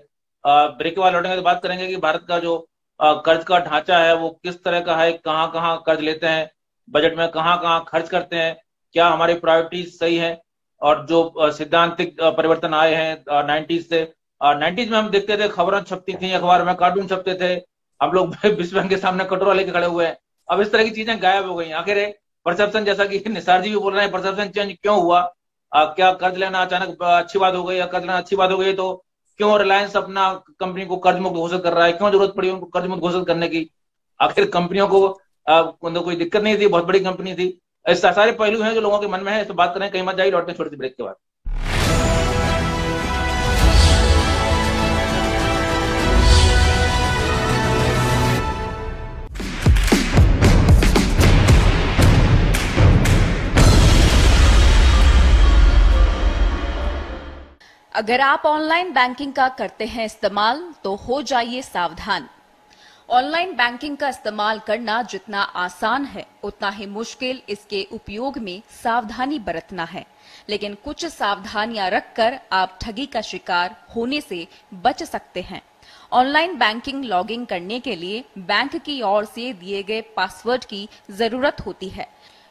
ब्रेक के बाद लौटेंगे तो बात करेंगे कि भारत का जो कर्ज का ढांचा है वो किस तरह का है, कहाँ कहाँ कर्ज लेते हैं, बजट में कहाँ कहाँ खर्च करते हैं, क्या हमारी प्रायोरिटीज सही है, और जो सैद्धांतिक परिवर्तन आए हैं 90s से। 90s में हम देखते थे खबरें छपती थी अखबार में, कार्टून छपते थे, हम लोग विश्व बैंक के सामने कटोरा लेके खड़े हुए हैं। अब इस तरह की चीजें गायब हो गई। आखिर परसेप्शन, जैसा कि निसार जी भी बोल रहे हैं, परसेप्शन चेंज क्यों हुआ? क्या कर्ज लेना अचानक अच्छी बात हो गई, या कर्ज लेना अच्छी बात हो गई तो क्यों रिलायंस अपना कंपनी को कर्ज मुक्त घोषित कर रहा है? क्यों जरूरत पड़ी उनको कर्ज मुक्त घोषित करने की? आखिर कंपनियों को कोई दिक्कत नहीं थी, बहुत बड़ी कंपनी थी। ऐसे सारे पहलू हैं जो लोगों के मन में है, इस पर बात करें, कहीं मत जाइए, लौटते छोटी सी ब्रेक के बाद। अगर आप ऑनलाइन बैंकिंग का करते हैं इस्तेमाल तो हो जाइए सावधान। ऑनलाइन बैंकिंग का इस्तेमाल करना जितना आसान है उतना ही मुश्किल इसके उपयोग में सावधानी बरतना है। लेकिन कुछ सावधानियां रखकर आप ठगी का शिकार होने से बच सकते हैं। ऑनलाइन बैंकिंग लॉगिन करने के लिए बैंक की ओर से दिए गए पासवर्ड की जरूरत होती है।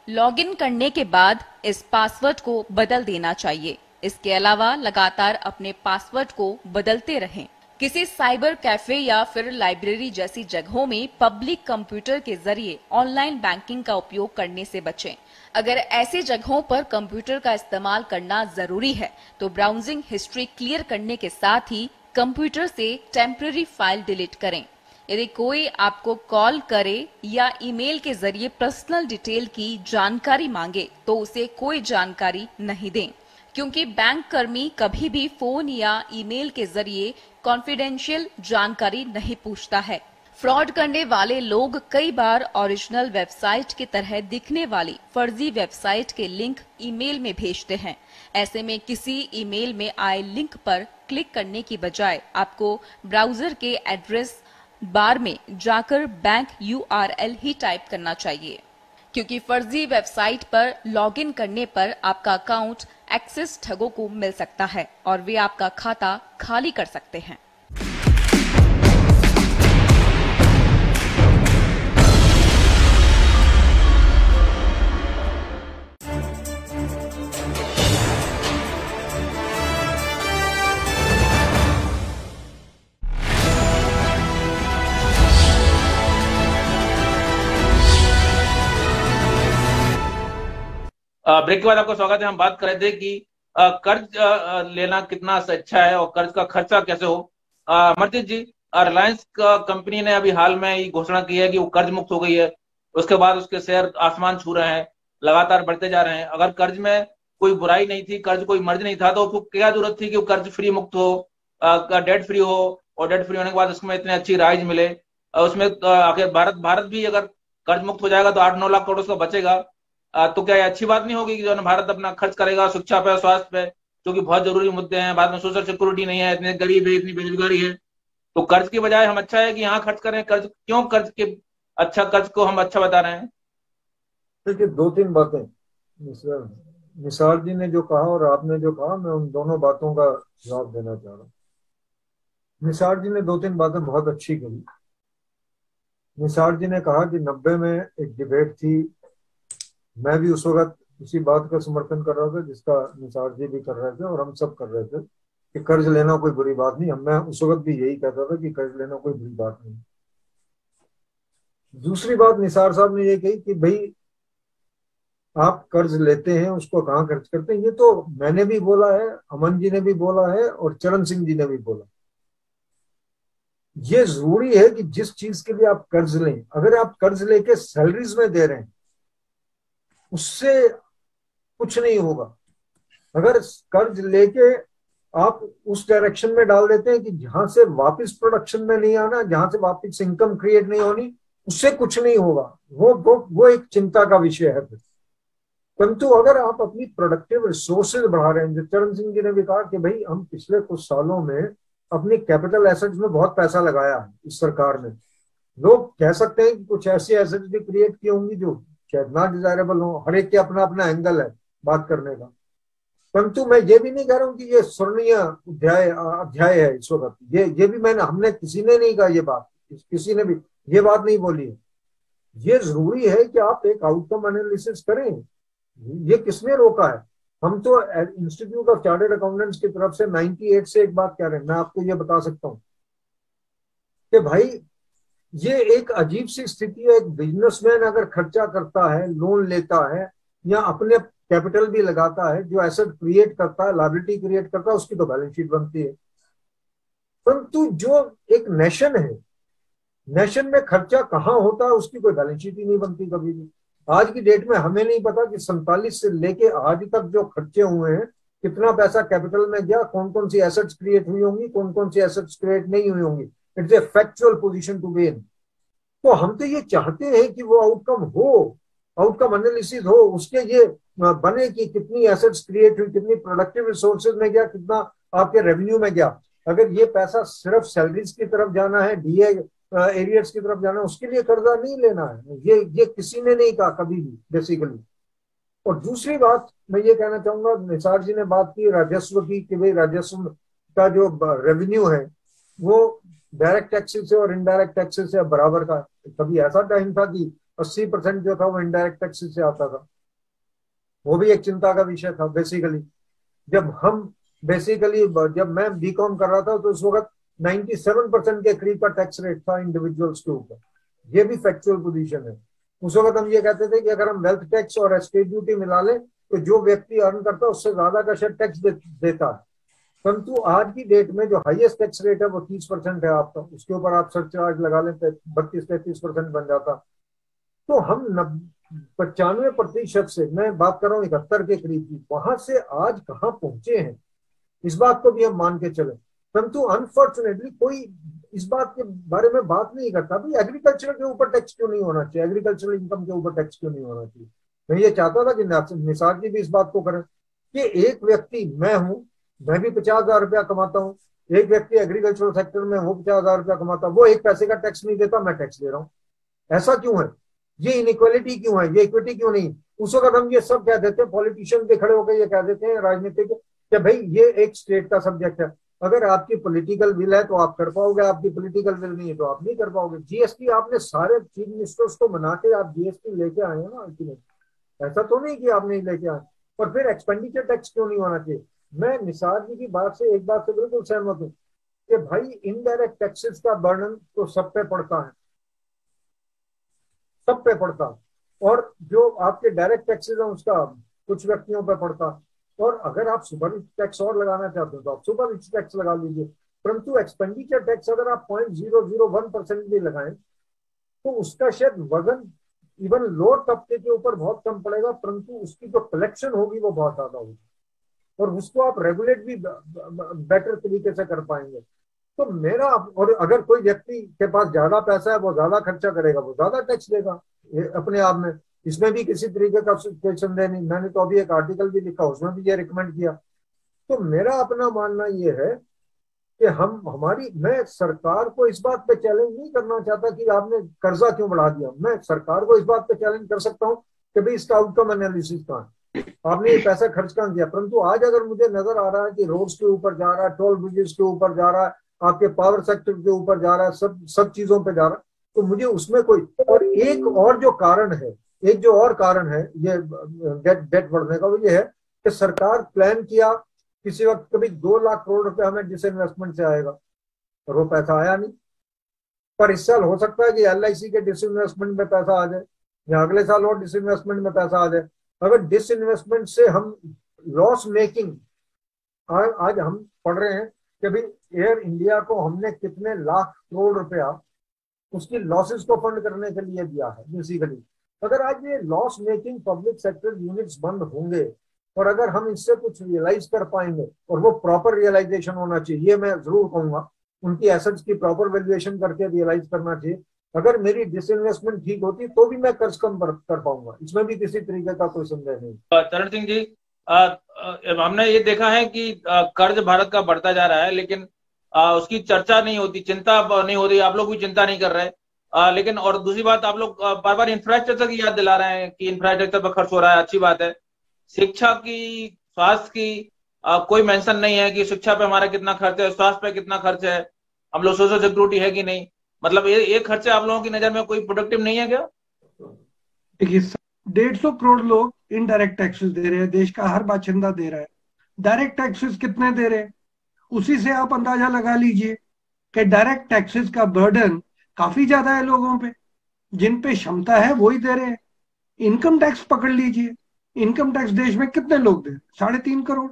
लॉगिन करने के बाद इस पासवर्ड को बदल देना चाहिए। इसके अलावा लगातार अपने पासवर्ड को बदलते रहें। किसी साइबर कैफे या फिर लाइब्रेरी जैसी जगहों में पब्लिक कंप्यूटर के जरिए ऑनलाइन बैंकिंग का उपयोग करने से बचें। अगर ऐसी जगहों पर कंप्यूटर का इस्तेमाल करना जरूरी है तो ब्राउजिंग हिस्ट्री क्लियर करने के साथ ही कंप्यूटर से टेम्पररी फाइल डिलीट करें। यदि कोई आपको कॉल करे या ईमेल के जरिए पर्सनल डिटेल की जानकारी मांगे तो उसे कोई जानकारी नहीं दें, क्योंकि बैंक कर्मी कभी भी फोन या ईमेल के जरिए कॉन्फिडेंशियल जानकारी नहीं पूछता है। फ्रॉड करने वाले लोग कई बार ओरिजिनल वेबसाइट की तरह दिखने वाली फर्जी वेबसाइट के लिंक ईमेल में भेजते हैं। ऐसे में किसी ईमेल में आए लिंक पर क्लिक करने की बजाय आपको ब्राउजर के एड्रेस बार में जाकर बैंक URL ही टाइप करना चाहिए, क्योंकि फर्जी वेबसाइट पर लॉगिन करने पर आपका अकाउंट एक्सेस ठगों को मिल सकता है और वे आपका खाता खाली कर सकते हैं। ब्रेक के बाद आपका स्वागत है। हम बात कर रहे थे कि कर्ज लेना कितना अच्छा है और कर्ज का खर्चा कैसे हो। अमरजीत जी, रिलायंस कंपनी ने अभी हाल में ये घोषणा की है कि वो कर्ज मुक्त हो गई है। उसके बाद उसके शेयर आसमान छू रहे हैं, लगातार बढ़ते जा रहे हैं। अगर कर्ज में कोई बुराई नहीं थी, कर्ज कोई मर्ज नहीं था, तो उसको क्या जरूरत थी कि वो कर्ज फ्री मुक्त हो, डेट फ्री हो, और डेट फ्री होने के बाद उसमें इतने अच्छी राइज मिले। उसमें आखिर भारत भी अगर कर्ज मुक्त हो जाएगा तो 8-9 लाख करोड़ उसका बचेगा। तो क्या ये अच्छी बात नहीं होगी कि जो भारत अपना खर्च करेगा शिक्षा पे, स्वास्थ्य पे, जो कि बहुत जरूरी मुद्दे हैं। बाद में सोशल सिक्योरिटी नहीं है, इतने गरीब है, इतनी बेरोजगारी है, तो कर्ज की बजाय हम अच्छा है कि यहाँ खर्च करें। कर्ज क्यों, कर्ज के अच्छा, कर्ज को हम अच्छा बता रहे हैं। देखिए, दो तीन बातें निसार जी ने जो कहा और आपने जो कहा, मैं उन दोनों बातों का जवाब देना चाह रहा हूँ। निसार जी ने दो तीन बातें बहुत अच्छी कही। निसार जी ने कहा कि 90 में एक डिबेट थी, मैं भी उस वक्त उसी बात का समर्थन कर रहा था जिसका निसार जी भी कर रहे थे और हम सब कर रहे थे कि कर्ज लेना कोई बुरी बात नहीं। मैं उस वक्त भी यही कहता था कि कर्ज लेना कोई बुरी बात नहीं। दूसरी बात निसार साहब ने ये कही कि भाई आप कर्ज लेते हैं, उसको कहाँ खर्च करते हैं। ये तो मैंने भी बोला है, अमन जी ने भी बोला है और चरण सिंह जी ने भी बोला। ये जरूरी है कि जिस चीज के लिए आप कर्ज लें, अगर आप कर्ज लेके सैलरीज में दे रहे हैं, उससे कुछ नहीं होगा। अगर कर्ज लेके आप उस डायरेक्शन में डाल देते हैं कि जहां से वापस प्रोडक्शन में नहीं आना, जहां से वापस इनकम क्रिएट नहीं होनी, उससे कुछ नहीं होगा। वो एक चिंता का विषय है फिर। परंतु अगर आप अपनी प्रोडक्टिव रिसोर्सेज बढ़ा रहे हैं, जो चरण सिंह जी ने भी कहा कि भाई हम पिछले कुछ सालों में अपनी कैपिटल एसेट्स में बहुत पैसा लगाया है इस सरकार ने। लोग कह सकते हैं कि कुछ ऐसी एसेट्स भी क्रिएट की होंगी जो शायद ना डिजायरेबल हो, हर एक के अपना अपना एंगल है बात करने का। परंतु मैं ये भी नहीं कह रहा हूँ कि ये स्वर्णीय अध्याय है इस वक्त। ये भी हमने किसी ने नहीं कहा ये बात, किसी ने भी ये बात नहीं बोली है। ये जरूरी है कि आप एक आउटकम एनालिसिस करें। ये किसने रोका है? हम तो इंस्टीट्यूट ऑफ चार्टर्ड अकाउंटेंट्स की तरफ से 98 से एक बात कह रहे हैं। मैं आपको ये बता सकता हूँ कि भाई ये एक अजीब सी स्थिति है। एक बिजनेसमैन अगर खर्चा करता है, लोन लेता है या अपने कैपिटल भी लगाता है, जो एसेट क्रिएट करता है, लायबिलिटी क्रिएट करता है, उसकी तो बैलेंस शीट बनती है। परंतु जो एक नेशन है, नेशन में खर्चा कहाँ होता है उसकी कोई बैलेंस शीट ही नहीं बनती कभी भी। आज की डेट में हमें नहीं पता कि 47 से लेके आज तक जो खर्चे हुए हैं, कितना पैसा कैपिटल में गया, कौन कौन सी एसेट्स क्रिएट हुई होंगी, कौन कौन सी एसेट्स क्रिएट नहीं हुई होंगी। It's a factual position to be in. तो हम तो ये चाहते हैं कि वो आउटकम हो, आउटकम एनालिसिस हो, उसके ये बने कि कितनी एसेट्स क्रिएट हुई, कितनी प्रोडक्टिव रिसोर्सेज में गया, कितना आपके रेवेन्यू में गया। अगर ये पैसा सिर्फ सैलरीज की तरफ जाना है, डीए एरियर्स की तरफ जाना है, उसके लिए कर्जा नहीं लेना है। ये किसी ने नहीं कहा कभी भी बेसिकली। और दूसरी बात मैं ये कहना चाहूंगा, निसार जी ने बात की राजस्व की कि भाई राजस्व का जो रेवेन्यू है वो डायरेक्ट टैक्सेस से और इनडायरेक्ट टैक्सेस से बराबर का। कभी ऐसा टाइम था कि 80% जो था वो इनडायरेक्ट टैक्सेस से आता था। वो भी एक चिंता का विषय था बेसिकली। जब मैं बीकॉम कर रहा था तो उस वक्त 97% के करीब का टैक्स रेट था इंडिविजुअल्स के ऊपर। ये भी फैक्चुअल पोजीशन है। उस वक्त हम ये कहते थे कि अगर हम वेल्थ टैक्स और एस्टेट ड्यूटी मिला लें तो जो व्यक्ति अर्न करता है उससे ज्यादा का शायद टैक्स देता है। परंतु आज की डेट में जो हाईएस्ट टैक्स रेट है वो 30% है आपका। उसके ऊपर आप सरचार्ज लगा लें 32-33% बन जाता। तो हम 95% से, मैं बात कर रहा हूँ 71 के करीब की, वहां से आज कहाँ पहुंचे हैं इस बात को भी हम मान के चले। परंतु अनफॉर्चुनेटली कोई इस बात के बारे में बात नहीं करता भाई एग्रीकल्चर के ऊपर टैक्स क्यों नहीं होना चाहिए, एग्रीकल्चरल इनकम के ऊपर टैक्स क्यों नहीं होना चाहिए। मैं ये चाहता था कि निसार जी भी इस बात को करें कि एक व्यक्ति, मैं भी 50,000 रुपया कमाता हूँ, एक व्यक्ति एग्रीकल्चरल सेक्टर में वो 50,000 रुपया कमाता, वो एक पैसे का टैक्स नहीं देता, मैं टैक्स दे रहा हूँ। ऐसा क्यों है? ये इनइक्वालिटी क्यों है? ये इक्विटी क्यों नहीं? उस वक्त हम ये सब कह देते हैं, पॉलिटिशियन पे खड़े होकर ये कह देते हैं राजनीतिक कि भाई ये एक स्टेट का सब्जेक्ट है। अगर आपकी पॉलिटिकल विल है तो आप कर पाओगे, आपकी पॉलिटिकल विल नहीं है तो आप नहीं कर पाओगे। जीएसटी आपने सारे चीफ मिनिस्टर्स को मना के आप जीएसटी लेके आए हैं ना अल्टीमेट, ऐसा तो नहीं कि आप नहीं लेके आए। और फिर एक्सपेंडिचर टैक्स क्यों नहीं होना चाहिए? मैं निसार जी की बात से एक बात से बिल्कुल सहमत हूँ कि भाई इनडायरेक्ट टैक्सेस का बर्डन तो सब पे पड़ता है, सब पे पड़ता, और जो आपके डायरेक्ट टैक्सेस है उसका कुछ व्यक्तियों पे पड़ता। और अगर आप सुपर रिच टैक्स और लगाना चाहते हो तो आप सुपर रिच टैक्स लगा लीजिए। परंतु एक्सपेंडिचर टैक्स अगर आप 0.001% भी लगाएं तो उसका शायद वजन इवन लोअर तबके के ऊपर बहुत कम पड़ेगा, परंतु उसकी जो कलेक्शन होगी वो बहुत ज्यादा होगी और उसको आप रेगुलेट भी बेटर तरीके से कर पाएंगे। तो और अगर कोई व्यक्ति के पास ज्यादा पैसा है, वो ज्यादा खर्चा करेगा, वो ज्यादा टैक्स देगा अपने आप में। इसमें भी किसी तरीके का कोई संदेह नहीं। मैंने तो अभी एक आर्टिकल भी लिखा, उसमें भी ये रिकमेंड किया तो मेरा अपना मानना ये है कि मैं सरकार को इस बात पे चैलेंज नहीं करना चाहता कि आपने कर्जा क्यों बढ़ा दिया। मैं सरकार को इस बात पे चैलेंज कर सकता हूँ कि भाई इसका आउटकम एनालिसिस कहाँ है, आपने ये पैसा खर्च कहाँ किया। परंतु आज अगर मुझे नजर आ रहा है कि रोड्स के ऊपर जा रहा है, टोल ब्रिजेस के ऊपर जा रहा है, आपके पावर सेक्टर के ऊपर जा रहा है, सब चीजों पे जा रहा है, तो मुझे उसमें कोई और एक और जो कारण है ये डेट बढ़ने का, वो ये है कि सरकार प्लान किया किसी वक्त कभी 2 लाख करोड़ रुपए हमें डिसइन्वेस्टमेंट से आएगा, और वो पैसा आया नहीं। पर इस साल हो सकता है कि LIC के डिसइन्वेस्टमेंट में पैसा आ जाए, या अगले साल और डिसइन्वेस्टमेंट में पैसा आ जाए। अगर डिसइन्वेस्टमेंट से हम लॉस मेकिंग, आज हम पढ़ रहे हैं कि भाई एयर इंडिया को हमने कितने लाख करोड़ रुपया उसकी लॉसेस को फंड करने के लिए दिया है बेसिकली। अगर आज ये loss making public sector units बंद होंगे, और अगर हम इससे कुछ रियलाइज कर पाएंगे, और वो प्रॉपर रियलाइजेशन होना चाहिए, ये मैं जरूर कहूंगा, उनकी एसेट्स की प्रॉपर वैल्यूएशन करके रियलाइज करना चाहिए। अगर मेरी डिसइन्वेस्टमेंट ठीक होती तो भी मैं कर्ज कम कर पाऊंगा, इसमें भी किसी तरीके का कोई संदेह नहीं। चरण सिंह जी, हमने ये देखा है कि कर्ज भारत का बढ़ता जा रहा है, लेकिन उसकी चर्चा नहीं होती, चिंता नहीं हो रही, आप लोग भी चिंता नहीं कर रहे। लेकिन और दूसरी बात, आप लोग बार बार इंफ्रास्ट्रक्चर की याद दिला रहे हैं कि इंफ्रास्ट्रक्चर पर खर्च हो रहा है, अच्छी बात है। शिक्षा की, स्वास्थ्य की कोई मेंशन नहीं है कि शिक्षा पे हमारा कितना खर्च है, स्वास्थ्य पे कितना खर्च है, हम लोग सोशल सिक्योरिटी है कि नहीं। मतलब ये खर्चे आप लोगों की नजर में कोई प्रोडक्टिव नहीं है क्या? देखिए, 150 करोड़ लोग इनडायरेक्ट टैक्सेस दे रहे हैं, देश का हर बाशिंदा दे रहा है। डायरेक्ट टैक्सेस कितने दे रहे हैं, उसी से आप अंदाजा लगा लीजिए कि डायरेक्ट टैक्सेस का बर्डन काफी ज्यादा है लोगों पे, जिन पे क्षमता है वही दे रहे हैं। इनकम टैक्स पकड़ लीजिए, इनकम टैक्स देश में कितने लोग दे, 3.5 करोड़।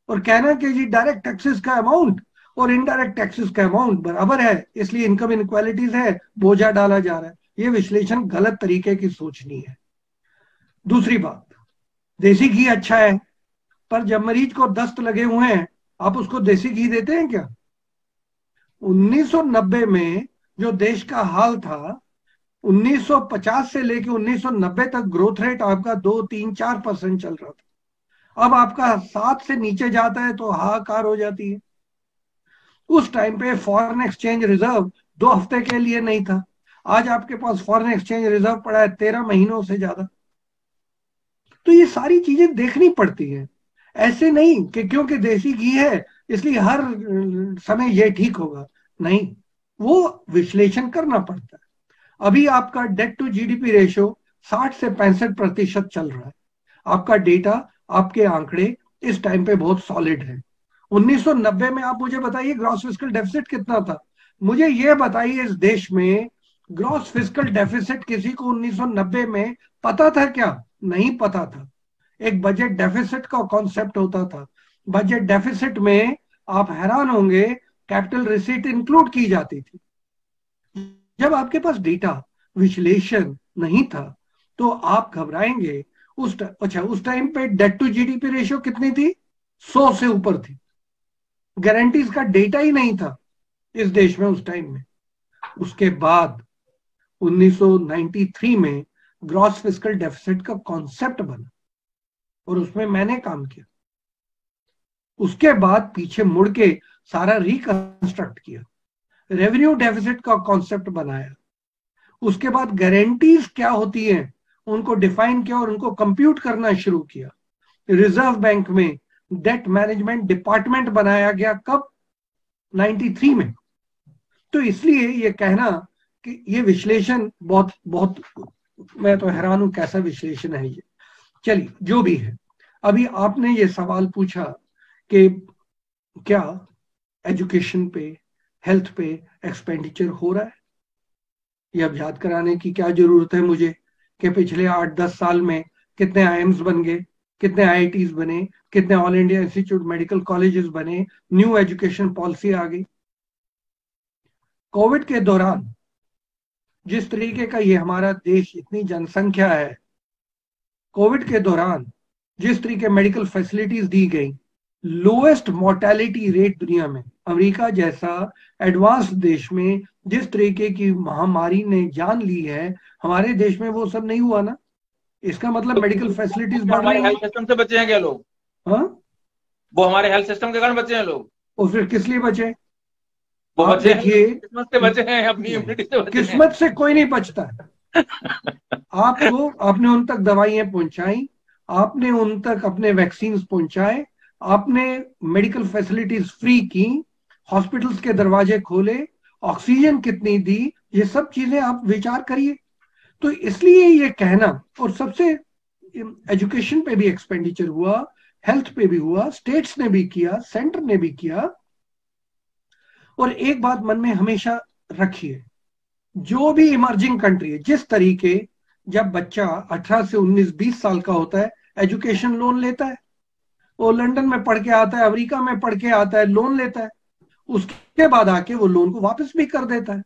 और कहना कि जी डायरेक्ट टैक्सेस का अमाउंट और इनडायरेक्ट टैक्सेस का अमाउंट बराबर है, इसलिए इनकम इनक्वालिटीज है, बोझा डाला जा रहा है, ये विश्लेषण गलत तरीके की सोचनी है। दूसरी बात, देसी घी अच्छा है, पर जब मरीज को दस्त लगे हुए हैं आप उसको देसी घी देते हैं क्या? 1990 में जो देश का हाल था, 1950 से लेकर 1990 तक ग्रोथ रेट आपका 2-3-4% चल रहा था। अब आपका 7 से नीचे जाता है तो हाहाकार हो जाती है। उस टाइम पे फॉरेन एक्सचेंज रिजर्व 2 हफ्ते के लिए नहीं था, आज आपके पास फॉरेन एक्सचेंज रिजर्व पड़ा है 13 महीनों से ज्यादा। तो ये सारी चीजें देखनी पड़ती है, ऐसे नहीं कि क्योंकि देसी घी है इसलिए हर समय ये ठीक होगा, नहीं, वो विश्लेषण करना पड़ता है। अभी आपका डेट टू GDP रेशियो 60 से 65% चल रहा है। आपका डेटा, आपके आंकड़े इस टाइम पे बहुत सॉलिड है। 1990 में आप मुझे बताइए ग्रॉस फिस्कल डेफिसिट कितना था? मुझे ये बताइए, इस देश में ग्रॉस फिस्कल डेफिसिट किसी को 1990 में पता था क्या? नहीं पता था। एक बजट डेफिसिट का कॉन्सेप्ट होता था। बजट डेफिसिट में आप हैरान होंगे, कैपिटल रिसीट इंक्लूड की जाती थी। जब आपके पास डेटा विश्लेषण नहीं था तो आप घबराएंगे। उस टाइम पे डेट टू GDP रेशियो कितनी थी? 100 से ऊपर थी। गारंटीज का डेटा ही नहीं था इस देश में उस टाइम में। उसके बाद 1993 में ग्रॉस फिस्कल डेफिसिट का कॉन्सेप्ट बना और उसमें मैंने काम किया। उसके बाद पीछे मुड़ के सारा रिकंस्ट्रक्ट किया, रेवेन्यू डेफिसिट का कॉन्सेप्ट बनाया। उसके बाद गारंटीज क्या होती हैं उनको डिफाइन किया और उनको कंप्यूट करना शुरू किया। रिजर्व बैंक में डेट मैनेजमेंट डिपार्टमेंट बनाया गया, कब? 93 में। तो इसलिए ये कहना कि ये विश्लेषण बहुत बहुत, मैं तो हैरान हूं कैसा विश्लेषण है ये। चलिए, जो भी है, अभी आपने ये सवाल पूछा कि क्या एजुकेशन पे, हेल्थ पे एक्सपेंडिचर हो रहा है। ये अब याद कराने की क्या जरूरत है मुझे कि पिछले 8-10 साल में कितने IIMs बन गए, कितने IITs बने, कितने all India institute medical colleges बने, न्यू एजुकेशन पॉलिसी आ गई। कोविड के दौरान जिस तरीके का ये हमारा देश, इतनी जनसंख्या है, कोविड के दौरान जिस तरीके मेडिकल फैसिलिटीज दी गई, लोएस्ट मोर्टेलिटी रेट दुनिया में, अमेरिका जैसा एडवांस देश में जिस तरीके की महामारी ने जान ली है, हमारे देश में वो सब नहीं हुआ ना। इसका मतलब मेडिकल फैसिलिटीज बढ़ रही है। सिस्टम से बचे हैं क्या लोग? हाँ, वो हमारे हेल्थ सिस्टम के कारण बचे हैं लोग। और फिर किस लिए बचे? वो आप बचे हैं, देखिए, किस्मत से बचे हैं, अपनी इम्यूनिटी से बचे हैं। किस्मत से कोई नहीं बचता है। आपने उन तक दवाइयां पहुंचाई, आपने उन तक अपने वैक्सीन पहुंचाए, आपने मेडिकल फैसिलिटीज फ्री की, हॉस्पिटल्स के दरवाजे खोले, ऑक्सीजन कितनी दी, ये सब चीजें आप विचार करिए। तो इसलिए ये कहना, और सबसे एजुकेशन पे भी एक्सपेंडिचर हुआ, हेल्थ पे भी हुआ, स्टेट्स ने भी किया, सेंटर ने भी किया। और एक बात मन में हमेशा रखिए, जो भी इमर्जिंग कंट्री है, जिस तरीके जब बच्चा 18 से 19-20 साल का होता है एजुकेशन लोन लेता है, वो लंदन में पढ़ के आता है, अमेरिका में पढ़ के आता है, लोन लेता है, उसके बाद आके वो लोन को वापस भी कर देता है।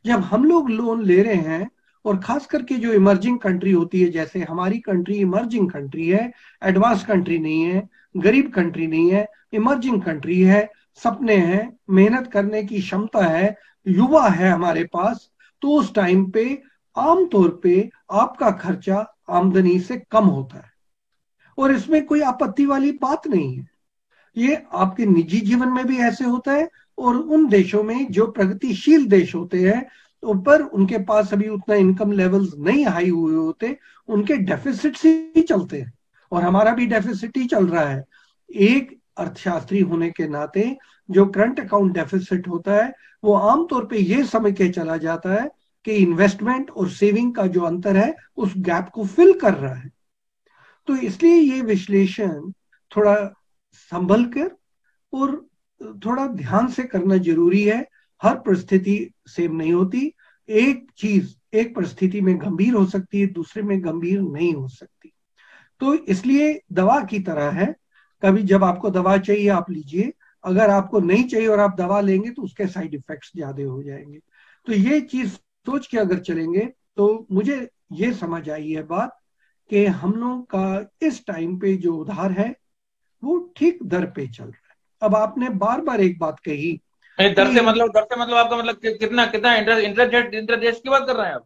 जब हम लोग लोन ले रहे हैं, और खास करके जो इमर्जिंग कंट्री होती है, जैसे हमारी कंट्री इमर्जिंग कंट्री है, एडवांस कंट्री नहीं है, गरीब कंट्री नहीं है, इमर्जिंग कंट्री है, सपने हैं, मेहनत करने की क्षमता है, युवा है हमारे पास, तो उस टाइम पे आमतौर पे आपका खर्चा आमदनी से कम होता है, और इसमें कोई आपत्ति वाली बात नहीं है। ये आपके निजी जीवन में भी ऐसे होता है, और उन देशों में जो प्रगतिशील देश होते हैं, ऊपर उनके पास अभी उतना इनकम लेवल्स नहीं हाई हुए होते, उनके डेफिसिट ही चलते हैं, और हमारा भी डेफिसिट ही चल रहा है। एक अर्थशास्त्री होने के नाते जो करंट अकाउंट डेफिसिट होता है, वो आमतौर पे ये समझ के चला जाता है कि इन्वेस्टमेंट और सेविंग का जो अंतर है उस गैप को फिल कर रहा है। तो इसलिए ये विश्लेषण थोड़ा संभल कर और थोड़ा ध्यान से करना जरूरी है। हर परिस्थिति सेम नहीं होती, एक चीज एक परिस्थिति में गंभीर हो सकती है, दूसरे में गंभीर नहीं हो सकती। तो इसलिए दवा की तरह है, कभी जब आपको दवा चाहिए आप लीजिए, अगर आपको नहीं चाहिए और आप दवा लेंगे तो उसके साइड इफेक्ट्स ज्यादा हो जाएंगे। तो ये चीज सोच के अगर चलेंगे तो मुझे ये समझ आई है बात कि हम लोग का इस टाइम पे जो उधार है वो ठीक दर पे चल रहा है। अब आपने बार बार एक बात कही, दर से मतलब आपका मतलब कितना इंटरेस्ट रेट की बात कर रहे हैं आप?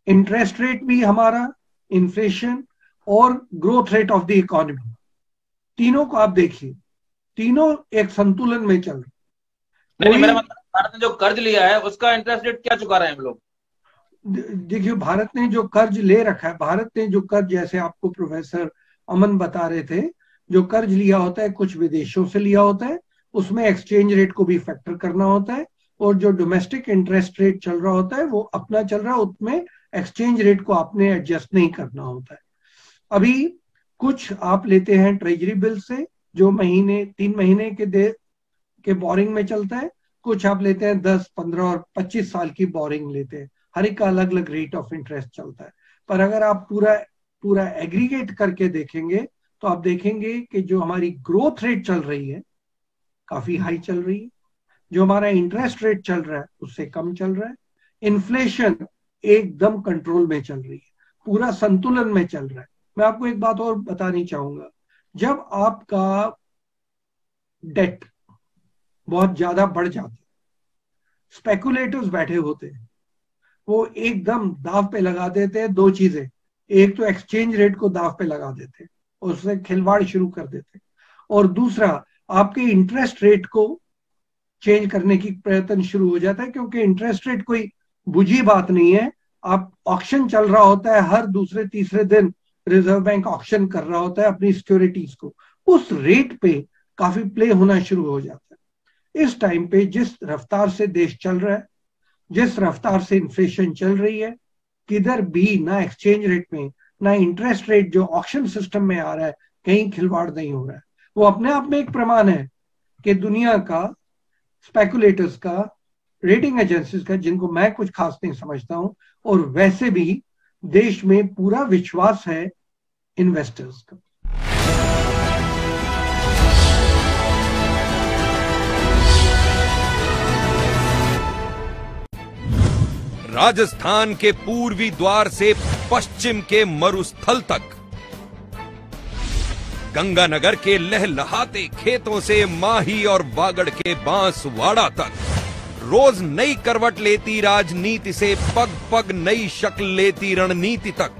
इंटरेस्ट रेट भी हमारा, इन्फ्लेशन और growth rate of the economy, तीनों को आप देखिए, तीनों एक संतुलन में चल रहे। नहीं, मेरा मतलब भारत ने जो कर्ज लिया है उसका इंटरेस्ट रेट क्या चुका रहे हैं हम लोग? देखिए, भारत ने जो कर्ज ले रखा है, भारत ने जो कर्ज, जैसे आपको प्रोफेसर अमन बता रहे थे, जो कर्ज लिया होता है कुछ विदेशों से लिया होता है, उसमें एक्सचेंज रेट को भी फैक्टर करना होता है, और जो डोमेस्टिक इंटरेस्ट रेट चल रहा होता है वो अपना चल रहा है, उसमें एक्सचेंज रेट को आपने एडजस्ट नहीं करना होता है। अभी कुछ आप लेते हैं ट्रेजरी बिल से, जो 3 महीने के बोरिंग में चलता है, कुछ आप लेते हैं 10, 15 और 25 साल की बोरिंग लेते हैं, हर एक का अलग अलग रेट ऑफ इंटरेस्ट चलता है। पर अगर आप पूरा एग्रीगेट करके देखेंगे तो आप देखेंगे कि जो हमारी ग्रोथ रेट चल रही है काफी हाई चल रही है, जो हमारा इंटरेस्ट रेट चल रहा है उससे कम चल रहा है, इन्फ्लेशन एकदम कंट्रोल में चल रही है, पूरा संतुलन में चल रहा है। मैं आपको एक बात और बतानी चाहूंगा, जब आपका डेट बहुत ज्यादा बढ़ जाता है, स्पेकुलेटर्स बैठे होते हैं, वो एकदम दाव पे लगा देते हैं दो चीजें, एक तो एक्सचेंज रेट को दाव पे लगा देते हैं, उससे खिलवाड़ शुरू कर देते हैं, और दूसरा आपके इंटरेस्ट रेट को चेंज करने की प्रयत्न शुरू हो जाता है, क्योंकि इंटरेस्ट रेट कोई बुझी बात नहीं है। आप ऑक्शन चल रहा होता है, हर दूसरे तीसरे दिन रिजर्व बैंक ऑक्शन कर रहा होता है अपनी सिक्योरिटीज को, उस रेट पे काफी प्ले होना शुरू हो जाता है। इस टाइम पे जिस रफ्तार से देश चल रहा है, जिस रफ्तार से इन्फ्लेशन चल रही है, किधर भी ना एक्सचेंज रेट में ना इंटरेस्ट रेट जो ऑक्शन सिस्टम में आ रहा है कहीं खिलवाड़ नहीं हो रहा है। वो अपने आप में एक प्रमाण है कि दुनिया का, स्पेकुलेटर्स का, रेटिंग एजेंसीज का, जिनको मैं कुछ खास नहीं समझता हूं, और वैसे भी देश में पूरा विश्वास है इन्वेस्टर्स का। राजस्थान के पूर्वी द्वार से पश्चिम के मरुस्थल तक, गंगानगर के लहलहाते खेतों से माही और बागड़ के बांसवाड़ा तक, रोज नई करवट लेती राजनीति से पग पग नई शक्ल लेती रणनीति तक,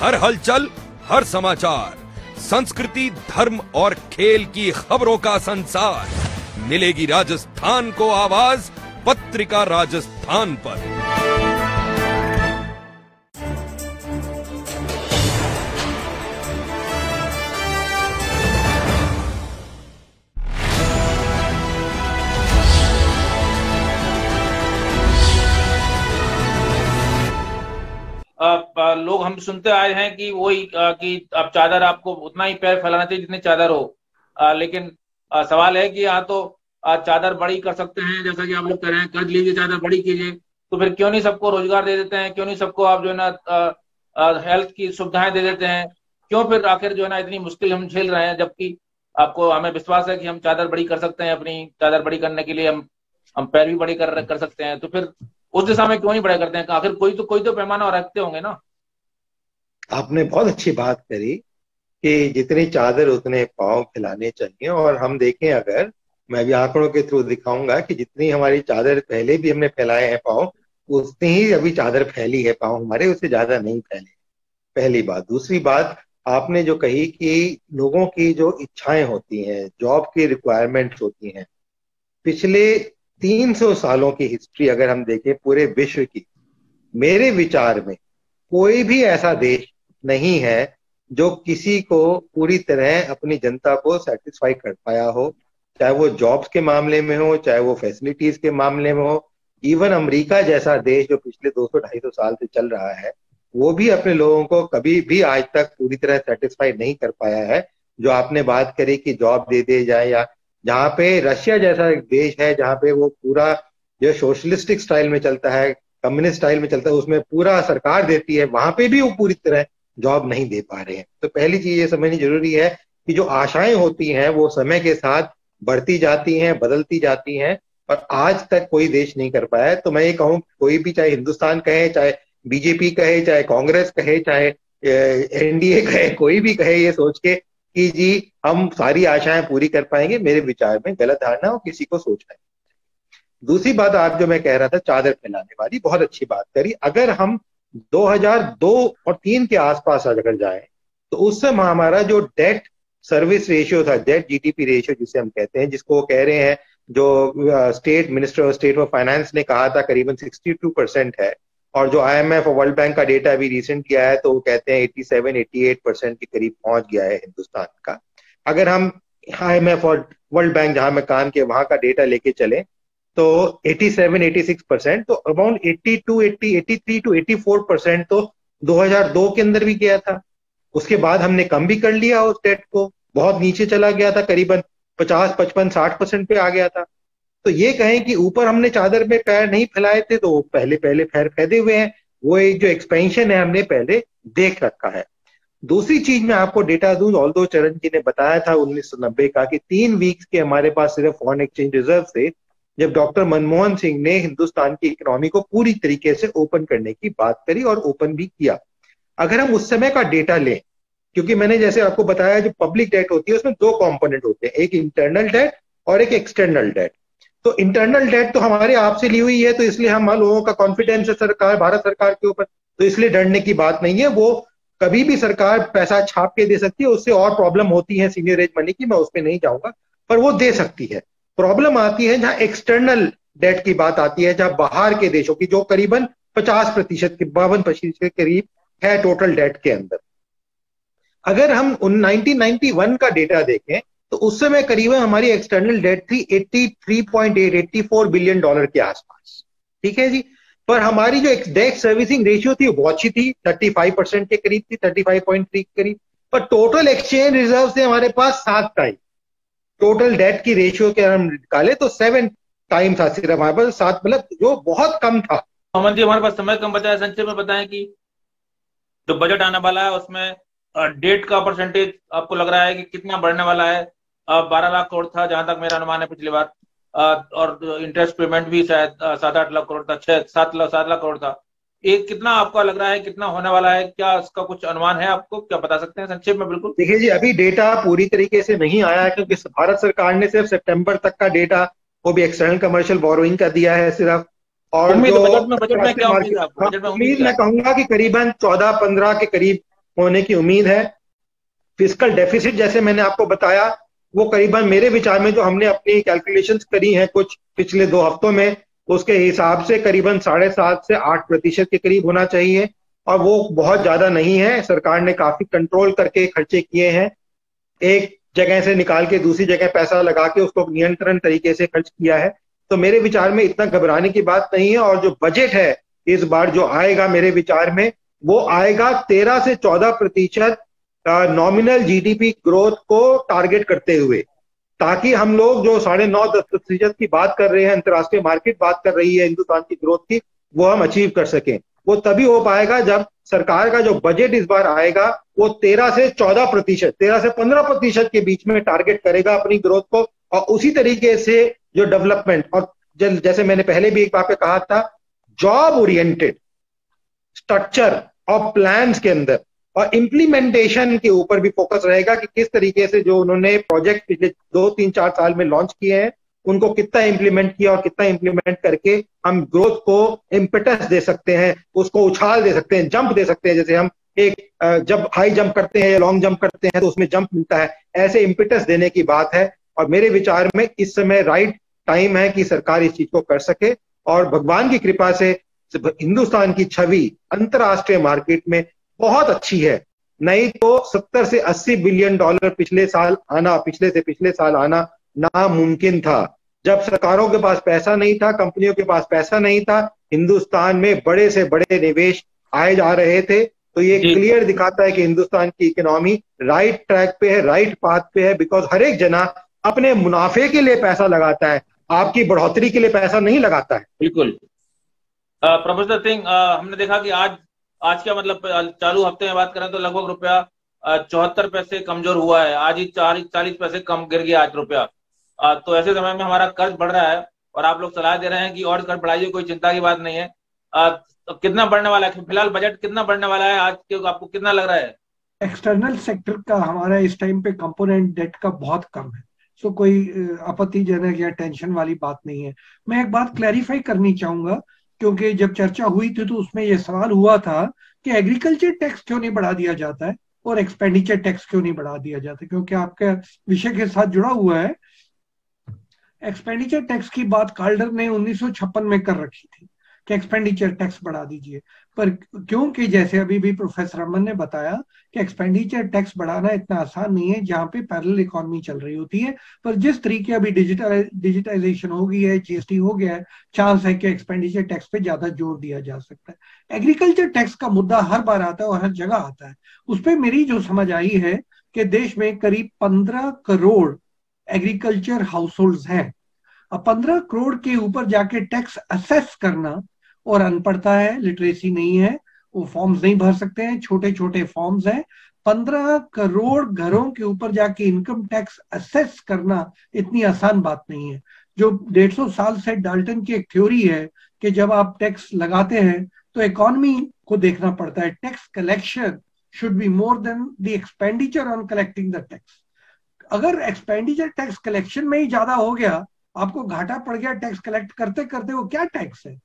हर हलचल, हर समाचार संस्कृति, धर्म और खेल की खबरों का संसार। मिलेगी राजस्थान को आवाज पत्रिका राजस्थान पर। लोग हम सुनते आए हैं कि वही कि अब चादर आपको उतना ही पैर फैलाना चाहिए जितनी चादर हो, लेकिन सवाल है कि यहाँ तो चादर बड़ी कर सकते हैं, जैसा कि आप लोग कह रहे हैं कर्ज लीजिए चादर बड़ी कीजिए, तो फिर क्यों नहीं सबको रोजगार दे देते हैं, क्यों नहीं सबको आप जो है ना हेल्थ की सुविधाएं दे देते हैं, क्यों फिर आखिर जो है ना इतनी मुश्किल हम झेल रहे हैं, जबकि आपको हमें विश्वास है कि हम चादर बड़ी कर सकते हैं, अपनी चादर बड़ी करने के लिए हम पैर भी बड़ी कर सकते हैं, तो फिर उस दिशा में क्यों नहीं बड़े करते हैं? आखिर कोई तो पैमाना रखते होंगे ना। आपने बहुत अच्छी बात करी कि जितनी चादर उतने पांव फैलाने चाहिए, और हम देखें, अगर मैं भी आंकड़ों के थ्रू दिखाऊंगा कि जितनी हमारी चादर पहले भी हमने फैलाए हैं पांव, उतनी ही अभी चादर फैली है पांव हमारे, उससे ज्यादा नहीं फैले। पहली बात। दूसरी बात, आपने जो कही कि लोगों की जो इच्छाएं होती हैं, जॉब की रिक्वायरमेंट्स होती हैं, पिछले 300 सालों की हिस्ट्री अगर हम देखें पूरे विश्व की, मेरे विचार में कोई भी ऐसा देश नहीं है जो किसी को पूरी तरह अपनी जनता को सेटिस्फाई कर पाया हो, चाहे वो जॉब्स के मामले में हो, चाहे वो फैसिलिटीज के मामले में हो। इवन अमेरिका जैसा देश जो पिछले 200-250 साल से चल रहा है, वो भी अपने लोगों को कभी भी आज तक पूरी तरह सेटिस्फाई नहीं कर पाया है। जो आपने बात करी कि जॉब दे दे जाए, या जहाँ पे रशिया जैसा एक देश है जहाँ पे वो पूरा जो सोशलिस्टिक स्टाइल में चलता है, कम्युनिस्ट स्टाइल में चलता है, उसमें पूरा सरकार देती है, वहां पे भी वो पूरी तरह जॉब नहीं दे पा रहे हैं। तो पहली चीज ये समझनी जरूरी है कि जो आशाएं होती हैं वो समय के साथ बढ़ती जाती हैं, बदलती जाती हैं, और आज तक कोई देश नहीं कर पाया है। तो मैं ये कहूँ, कोई भी, चाहे हिंदुस्तान कहे, चाहे बीजेपी कहे, चाहे कांग्रेस कहे, चाहे एनडीए कहे, कोई भी कहे ये सोच के कि जी हम सारी आशाएं पूरी कर पाएंगे, मेरे विचार में गलत धारणा और किसी को सोचना है। दूसरी बात, आप जो मैं कह रहा था चादर फैलाने वाली, बहुत अच्छी बात करी। अगर हम 2002 और 3 के आसपास अगर जाएं, तो उस समय हमारा जो डेट सर्विस रेशियो था, डेट जीडीपी रेशियो जिसे हम कहते हैं, जिसको कह रहे हैं, जो state minister of state of finance ने कहा था करीबन 62% है, और जो आईएमएफ और वर्ल्ड बैंक का डेटा भी रिसेंटली आया है तो वो कहते हैं 87-88% के करीब पहुंच गया है हिंदुस्तान का। अगर हम आईएमएफ और वर्ल्ड बैंक, जहां मैं काम किया, वहां का डेटा लेके चले तो 87-86%, तो अराउंड 83 to 84% तो 2002 के अंदर भी गया था। उसके बाद हमने कम भी कर लिया उस डेट को, बहुत नीचे चला गया था, करीबन 50, 55, 60% पे आ गया था। तो ये कहें कि ऊपर हमने चादर में पैर नहीं फैलाए थे, तो पहले पैर फैले हुए हैं, वो एक जो एक्सपेंशन है हमने पहले देख रखा है। दूसरी चीज मैं आपको डेटा दूं, ऑल्दो चरण जी ने बताया था 1990 का कि 3 वीक्स के हमारे पास सिर्फ फॉरेन एक्सचेंज रिजर्व थे, जब डॉक्टर मनमोहन सिंह ने हिंदुस्तान की इकोनॉमी को पूरी तरीके से ओपन करने की बात करी और ओपन भी किया। अगर हम उस समय का डेटा लें, क्योंकि मैंने जैसे आपको बताया जो पब्लिक डेट होती है उसमें 2 कंपोनेंट होते हैं, एक इंटरनल डेट और एक एक्सटर्नल डेट। तो इंटरनल डेट तो हमारे आपसे ली हुई है, तो इसलिए हम लोगों का कॉन्फिडेंस है सरकार, भारत सरकार के ऊपर, तो इसलिए डरने की बात नहीं है। वो कभी भी सरकार पैसा छाप के दे सकती है, उससे और प्रॉब्लम होती है सीनियर एज मनी की, मैं उस पर नहीं जाऊंगा, पर वो दे सकती है। प्रॉब्लम आती है जहां एक्सटर्नल डेट की बात आती है, जहां बाहर के देशों की, जो करीबन 50% के 52% के करीब है टोटल डेट के अंदर। अगर हम 1991 का डेटा देखें तो उस समय करीबन हमारी एक्सटर्नल डेट थी 84 बिलियन डॉलर के आसपास, ठीक है जी। पर हमारी जो डेट सर्विसिंग रेशियो थी वो बहुत अच्छी थी, 35% के करीब थी, 35.3 के करीब। पर टोटल एक्सचेंज रिजर्व से हमारे पास 7 टाइम टोटल डेट की रेशियो के हम निकाले तो 7 टाइम था सिर्फ हमारे पास, 7 मतलब जो बहुत कम था। अमन जी, हमारे पास समय कम बचा है, संक्षेप में बताएं कि जो बजट आने वाला है उसमें डेट का परसेंटेज आपको लग रहा है कि कितना बढ़ने वाला है? 12 लाख करोड़ था जहां तक मेरा अनुमान है पिछली बार, और इंटरेस्ट पेमेंट भी शायद 7-8 लाख करोड़ था, 7 लाख करोड़ था। एक कितना आपको लग रहा है कितना होने वाला है? क्या इसका कुछ अनुमान है, आपको क्या बता सकते हैं संक्षेप में? बिल्कुल। देखिए जी, अभी डेटा पूरी तरीके से नहीं आया है, क्योंकि भारत सरकार ने सिर्फ सितंबर तक का डेटा, वो भी एक्सटर्नल कमर्शियल बोरोइंग का दिया है सिर्फ। और बजट में क्या उम्मीद है आपको? उम्मीद मैं कहूंगा कि करीबन 14-15 के करीब होने की उम्मीद है। फिस्कल डेफिसिट जैसे मैंने आपको बताया, वो करीबन मेरे विचार में जो हमने अपनी कैलकुलेशंस करी हैं कुछ पिछले 2 हफ्तों में, उसके हिसाब से करीबन 7.5 से 8% के करीब होना चाहिए, और वो बहुत ज्यादा नहीं है। सरकार ने काफी कंट्रोल करके खर्चे किए हैं, एक जगह से निकाल के दूसरी जगह पैसा लगा के उसको नियंत्रण तरीके से खर्च किया है। तो मेरे विचार में इतना घबराने की बात नहीं है। और जो बजट है इस बार जो आएगा, मेरे विचार में वो आएगा 13 से 14% नॉमिनल जीडीपी ग्रोथ को टारगेट करते हुए, ताकि हम लोग जो 9.5-10% की बात कर रहे हैं, अंतर्राष्ट्रीय मार्केट बात कर रही है हिंदुस्तान की ग्रोथ की, वो हम अचीव कर सकें। वो तभी हो पाएगा जब सरकार का जो बजट इस बार आएगा वो 13 से 14%, 13 से 15% के बीच में टारगेट करेगा अपनी ग्रोथ को। और उसी तरीके से जो डेवलपमेंट, और जैसे मैंने पहले भी एक बात पे कहा था, जॉब ओरिएंटेड स्ट्रक्चर और प्लान्स के अंदर और इम्प्लीमेंटेशन के ऊपर भी फोकस रहेगा कि किस तरीके से जो उन्होंने प्रोजेक्ट पिछले 2-3-4 साल में लॉन्च किए हैं उनको कितना इंप्लीमेंट किया और कितना इंप्लीमेंट करके हम ग्रोथ को इम्पेटस दे सकते हैं, उसको उछाल दे सकते हैं, जंप दे सकते हैं। जैसे हम एक जब हाई जंप करते हैं या लॉन्ग जंप करते हैं तो उसमें जंप मिलता है, ऐसे इम्पेटस देने की बात है। और मेरे विचार में इस समय राइट टाइम है कि सरकार इस चीज को कर सके, और भगवान की कृपा से हिंदुस्तान की छवि अंतर्राष्ट्रीय मार्केट में बहुत अच्छी है। नहीं तो 70 से 80 बिलियन डॉलर पिछले से पिछले साल आना नामुमकिन था। जब सरकारों के पास पैसा नहीं था, कंपनियों के पास पैसा नहीं था, हिंदुस्तान में बड़े से बड़े निवेश आए जा रहे थे। तो ये क्लियर दिखाता है कि हिंदुस्तान की इकोनॉमी राइट ट्रैक पे है, राइट पाथ पे है, बिकॉज हर एक जना अपने मुनाफे के लिए पैसा लगाता है, आपकी बढ़ोतरी के लिए पैसा नहीं लगाता है। बिल्कुल। प्रोफेसर सिंह, हमने देखा कि आज का मतलब चालू हफ्ते में बात करें तो लगभग रुपया 74 पैसे कमजोर हुआ है। आज ही 40 पैसे कम गिर गया आज रुपया। तो ऐसे समय में हमारा कर्ज बढ़ रहा है और आप लोग सलाह दे रहे हैं कि और कर्ज बढ़ाइए, कोई चिंता की बात नहीं है। तो कितना बढ़ने वाला है फिलहाल बजट, कितना बढ़ने वाला है आज के, आपको कितना लग रहा है? एक्सटर्नल सेक्टर का हमारा इस टाइम पे कंपोनेंट डेट का बहुत कम है, सो कोई आपत्तिजनक या टेंशन वाली बात नहीं है। मैं एक बात क्लैरिफाई करनी चाहूंगा, क्योंकि जब चर्चा हुई थी तो उसमें यह सवाल हुआ था कि एग्रीकल्चर टैक्स क्यों नहीं बढ़ा दिया जाता है और एक्सपेंडिचर टैक्स क्यों नहीं बढ़ा दिया जाता, क्योंकि आपके विषय के साथ जुड़ा हुआ है। एक्सपेंडिचर टैक्स की बात कार्डर ने 1956 में कर रखी थी कि एक्सपेंडिचर टैक्स बढ़ा दीजिए, पर क्योंकि जैसे अभी भी प्रोफेसर अमन ने बताया कि एक्सपेंडिचर टैक्स बढ़ाना इतना आसान नहीं है जहां पे पैरेलल इकोनॉमी चल रही होती है। पर जिस तरीके अभी डिजिटाइजेशन हो गई है, जीएसटी हो गया है, चांस है कि एक्सपेंडिचर टैक्स पे ज्यादा जोर दिया जा सकता है। एग्रीकल्चर टैक्स का मुद्दा हर बार आता है और हर जगह आता है। उस पर मेरी जो समझ आई है कि देश में करीब 15 करोड़ एग्रीकल्चर हाउसहोल्ड्स हैं। अब 15 करोड़ के ऊपर जाके टैक्स असेस करना, और अनपढ़ता है, लिटरेसी नहीं है, वो फॉर्म्स नहीं भर सकते हैं, छोटे छोटे फॉर्म्स हैं। 15 करोड़ घरों के ऊपर जाके इनकम टैक्स असेस करना इतनी आसान बात नहीं है। जो 150 साल से डाल्टन की एक थ्योरी है कि जब आप टैक्स लगाते हैं तो इकोनॉमी को देखना पड़ता है। Tax collection should be more than the expenditure on collecting the tax. अगर एक्सपेंडिचर टैक्स कलेक्शन में ही ज्यादा हो गया, आपको घाटा पड़ गया टैक्स कलेक्ट करते करते, वो क्या टैक्स है?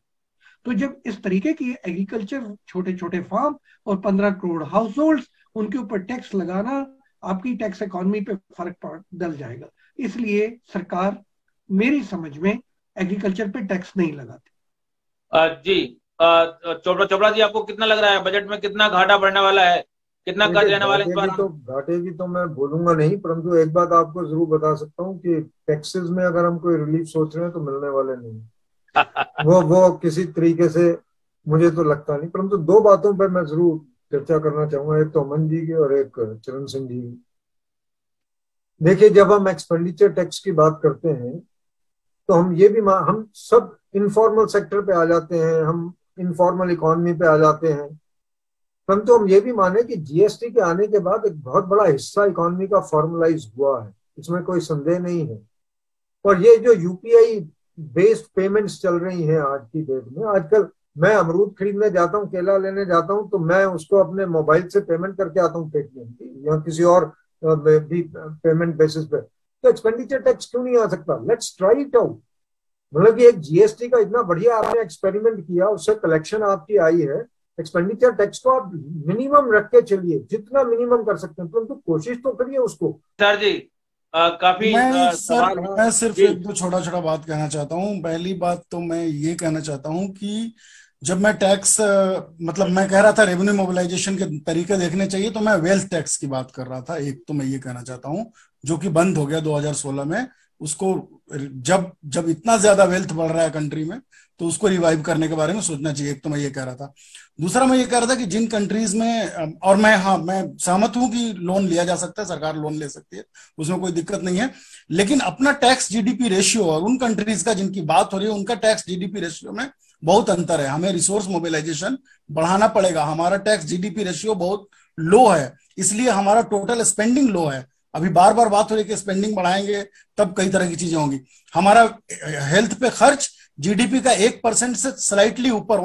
तो जब इस तरीके की एग्रीकल्चर छोटे छोटे फार्म और 15 करोड़ हाउस होल्ड, उनके ऊपर टैक्स लगाना आपकी टैक्स इकोनॉमी पे फर्क डल जाएगा। इसलिए सरकार मेरी समझ में एग्रीकल्चर पे टैक्स नहीं लगाती। जी चोपड़ा जी, आपको कितना लग रहा है बजट में कितना घाटा बढ़ने वाला है, कितना कर्ज लेने वाले इस बार? घाटे की तो मैं बोलूंगा नहीं, परंतु एक बात आपको जरूर बता सकता हूँ कि टैक्सेस में अगर हम कोई रिलीफ सोच रहे हैं तो मिलने वाले नहीं। वो किसी तरीके से मुझे तो लगता नहीं। परंतु 2 बातों पर मैं जरूर चर्चा करना चाहूंगा, एक तो अमन जी की और एक चरण सिंह जी की। देखिए, जब हम एक्सपेंडिचर टैक्स की बात करते हैं तो हम सब इनफॉर्मल सेक्टर पे आ जाते हैं, हम इनफॉर्मल इकोनॉमी पे आ जाते हैं। परंतु हम ये भी माने कि जीएसटी के आने के बाद एक बहुत बड़ा हिस्सा इकोनॉमी का फॉर्मलाइज हुआ है, इसमें कोई संदेह नहीं है। और ये जो यूपीआई बेस्ड पेमेंट्स चल रही हैं आज की डेट में, आजकल मैं अमरूद खरीदने जाता हूँ, केला लेने जाता हूँ, तो मैं उसको अपने मोबाइल से पेमेंट करके आता हूँ पेटीएम की या किसी और भी पेमेंट बेसिस पे। तो एक्सपेंडिचर टैक्स क्यों नहीं आ सकता? Let's try it out. मतलब कि एक जीएसटी का इतना बढ़िया आपने एक्सपेरिमेंट किया, उससे कलेक्शन आपकी आई है, एक्सपेंडिचर टैक्स को आप मिनिमम रख के चलिए, जितना मिनिमम कर सकते हैं, परंतु कोशिश तो करिए उसको। सर जी काफी मैं सिर्फ एक दो छोटा छोटा बात कहना चाहता हूँ। पहली बात तो मैं ये कहना चाहता हूँ कि जब मैं टैक्स मतलब मैं कह रहा था रेवेन्यू मोबिलाइजेशन के तरीके देखने चाहिए, तो मैं वेल्थ टैक्स की बात कर रहा था। एक तो मैं ये कहना चाहता हूँ जो कि बंद हो गया 2016 में, उसको जब इतना ज्यादा वेल्थ बढ़ रहा है कंट्री में तो उसको रिवाइव करने के बारे में सोचना चाहिए। एक तो मैं ये कह रहा था। दूसरा मैं ये कह रहा था कि जिन कंट्रीज में, और मैं सहमत हूं कि लोन लिया जा सकता है, सरकार लोन ले सकती है, उसमें कोई दिक्कत नहीं है, लेकिन अपना टैक्स जीडीपी रेशियो और उन कंट्रीज का जिनकी बात हो रही है उनका टैक्स जीडीपी रेशियो में बहुत अंतर है। हमें रिसोर्स मोबिलाइजेशन बढ़ाना पड़ेगा। हमारा टैक्स जीडीपी रेशियो बहुत लो है, इसलिए हमारा टोटल स्पेंडिंग लो है। अभी बार बार बात हो रही है कि स्पेंडिंग बढ़ाएंगे तब कई तरह की चीजें होंगी। हमारा हेल्थ पे खर्च जीडीपी का 1% से स्लाइटली ऊपर,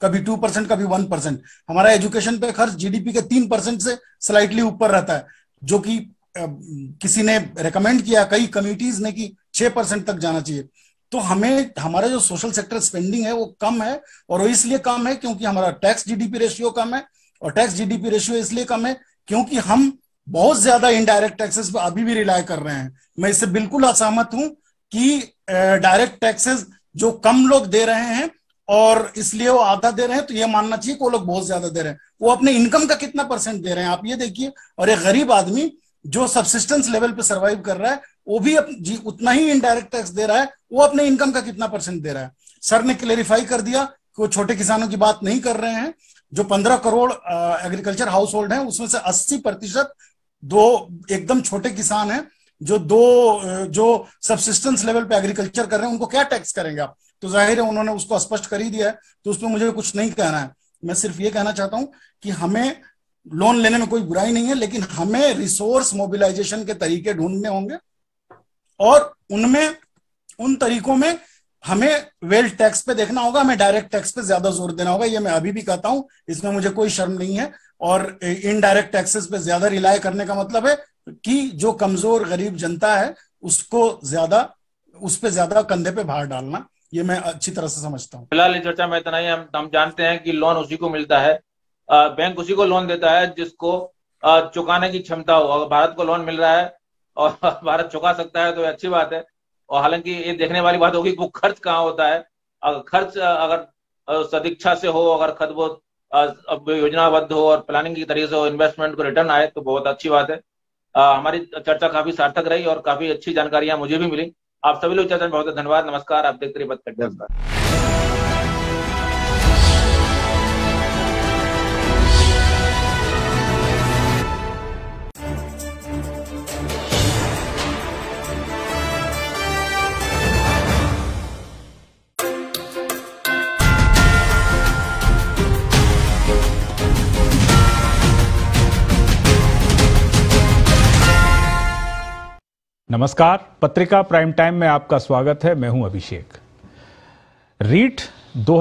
कभी 2% कभी 1%। हमारा एजुकेशन पे खर्च जीडीपी के 3% से स्लाइटली ऊपर रहता है, जो कि किसी ने रेकमेंड किया, कई कमिटीज ने, कि 6% तक जाना चाहिए। तो हमारा जो सोशल सेक्टर स्पेंडिंग है वो कम है, और वो इसलिए कम है क्योंकि हमारा टैक्स जीडीपी रेशियो कम है। और टैक्स जीडीपी रेशियो इसलिए कम है क्योंकि हम बहुत ज्यादा इनडायरेक्ट टैक्सेस पे अभी भी रिलाय कर रहे हैं। मैं इससे बिल्कुल असहमत हूं कि डायरेक्ट टैक्सेस जो कम लोग दे रहे हैं और इसलिए वो आधा दे रहे हैं, तो ये मानना चाहिए कि वो लोग बहुत ज्यादा दे रहे हैं। वो अपने इनकम का कितना % दे रहे हैं आप ये देखिए। और एक गरीब आदमी जो सबसिस्टेंस लेवल पे सर्वाइव कर रहा है वो भी उतना ही इनडायरेक्ट टैक्स दे रहा है। वो अपने इनकम का कितना % दे रहा है? सर ने क्लेरिफाई कर दिया कि वो छोटे किसानों की बात नहीं कर रहे हैं। जो 15 करोड़ एग्रीकल्चर हाउस होल्ड है उसमें से 80% दो एकदम छोटे किसान हैं, जो सबसिस्टेंस लेवल पे एग्रीकल्चर कर रहे हैं। उनको क्या टैक्स करेंगे आप? तो जाहिर है उन्होंने उसको स्पष्ट कर ही दिया है, तो उसमें मुझे कुछ नहीं कहना है। मैं सिर्फ ये कहना चाहता हूं कि हमें लोन लेने में कोई बुराई नहीं है, लेकिन हमें रिसोर्स मोबिलाइजेशन के तरीके ढूंढने होंगे और उन तरीकों में हमें वेल्थ टैक्स पे देखना होगा, हमें डायरेक्ट टैक्स पे ज्यादा जोर देना होगा। ये मैं अभी भी कहता हूं, इसमें मुझे कोई शर्म नहीं है। और इनडायरेक्ट टैक्सेस पे ज्यादा रिलाय करने का मतलब है कि जो कमजोर गरीब जनता है उस पे ज्यादा कंधे पे भार डालना। ये मैं अच्छी तरह से समझता हूँ। फिलहाल इस चर्चा में इतना ही। हम जानते हैं कि लोन उसी को मिलता है, बैंक उसी को लोन देता है जिसको चुकाने की क्षमता हो। अगर भारत को लोन मिल रहा है और भारत चुका सकता है तो अच्छी बात है। और हालांकि ये देखने वाली बात होगी वो खर्च कहाँ होता है। खर्च अगर सदिच्छा से हो, अगर खर्च वो योजनाबद्ध हो और प्लानिंग की तरीके से हो, इन्वेस्टमेंट को रिटर्न आए तो बहुत अच्छी बात है। हमारी चर्चा काफी सार्थक रही और काफी अच्छी जानकारियां मुझे भी मिली। आप सभी लोग चर्चा में बहुत धन्यवाद। नमस्कार। आप देखते रहिए नमस्कार। नमस्कार, पत्रिका प्राइम टाइम में आपका स्वागत है। मैं हूं अभिषेक। रीट 2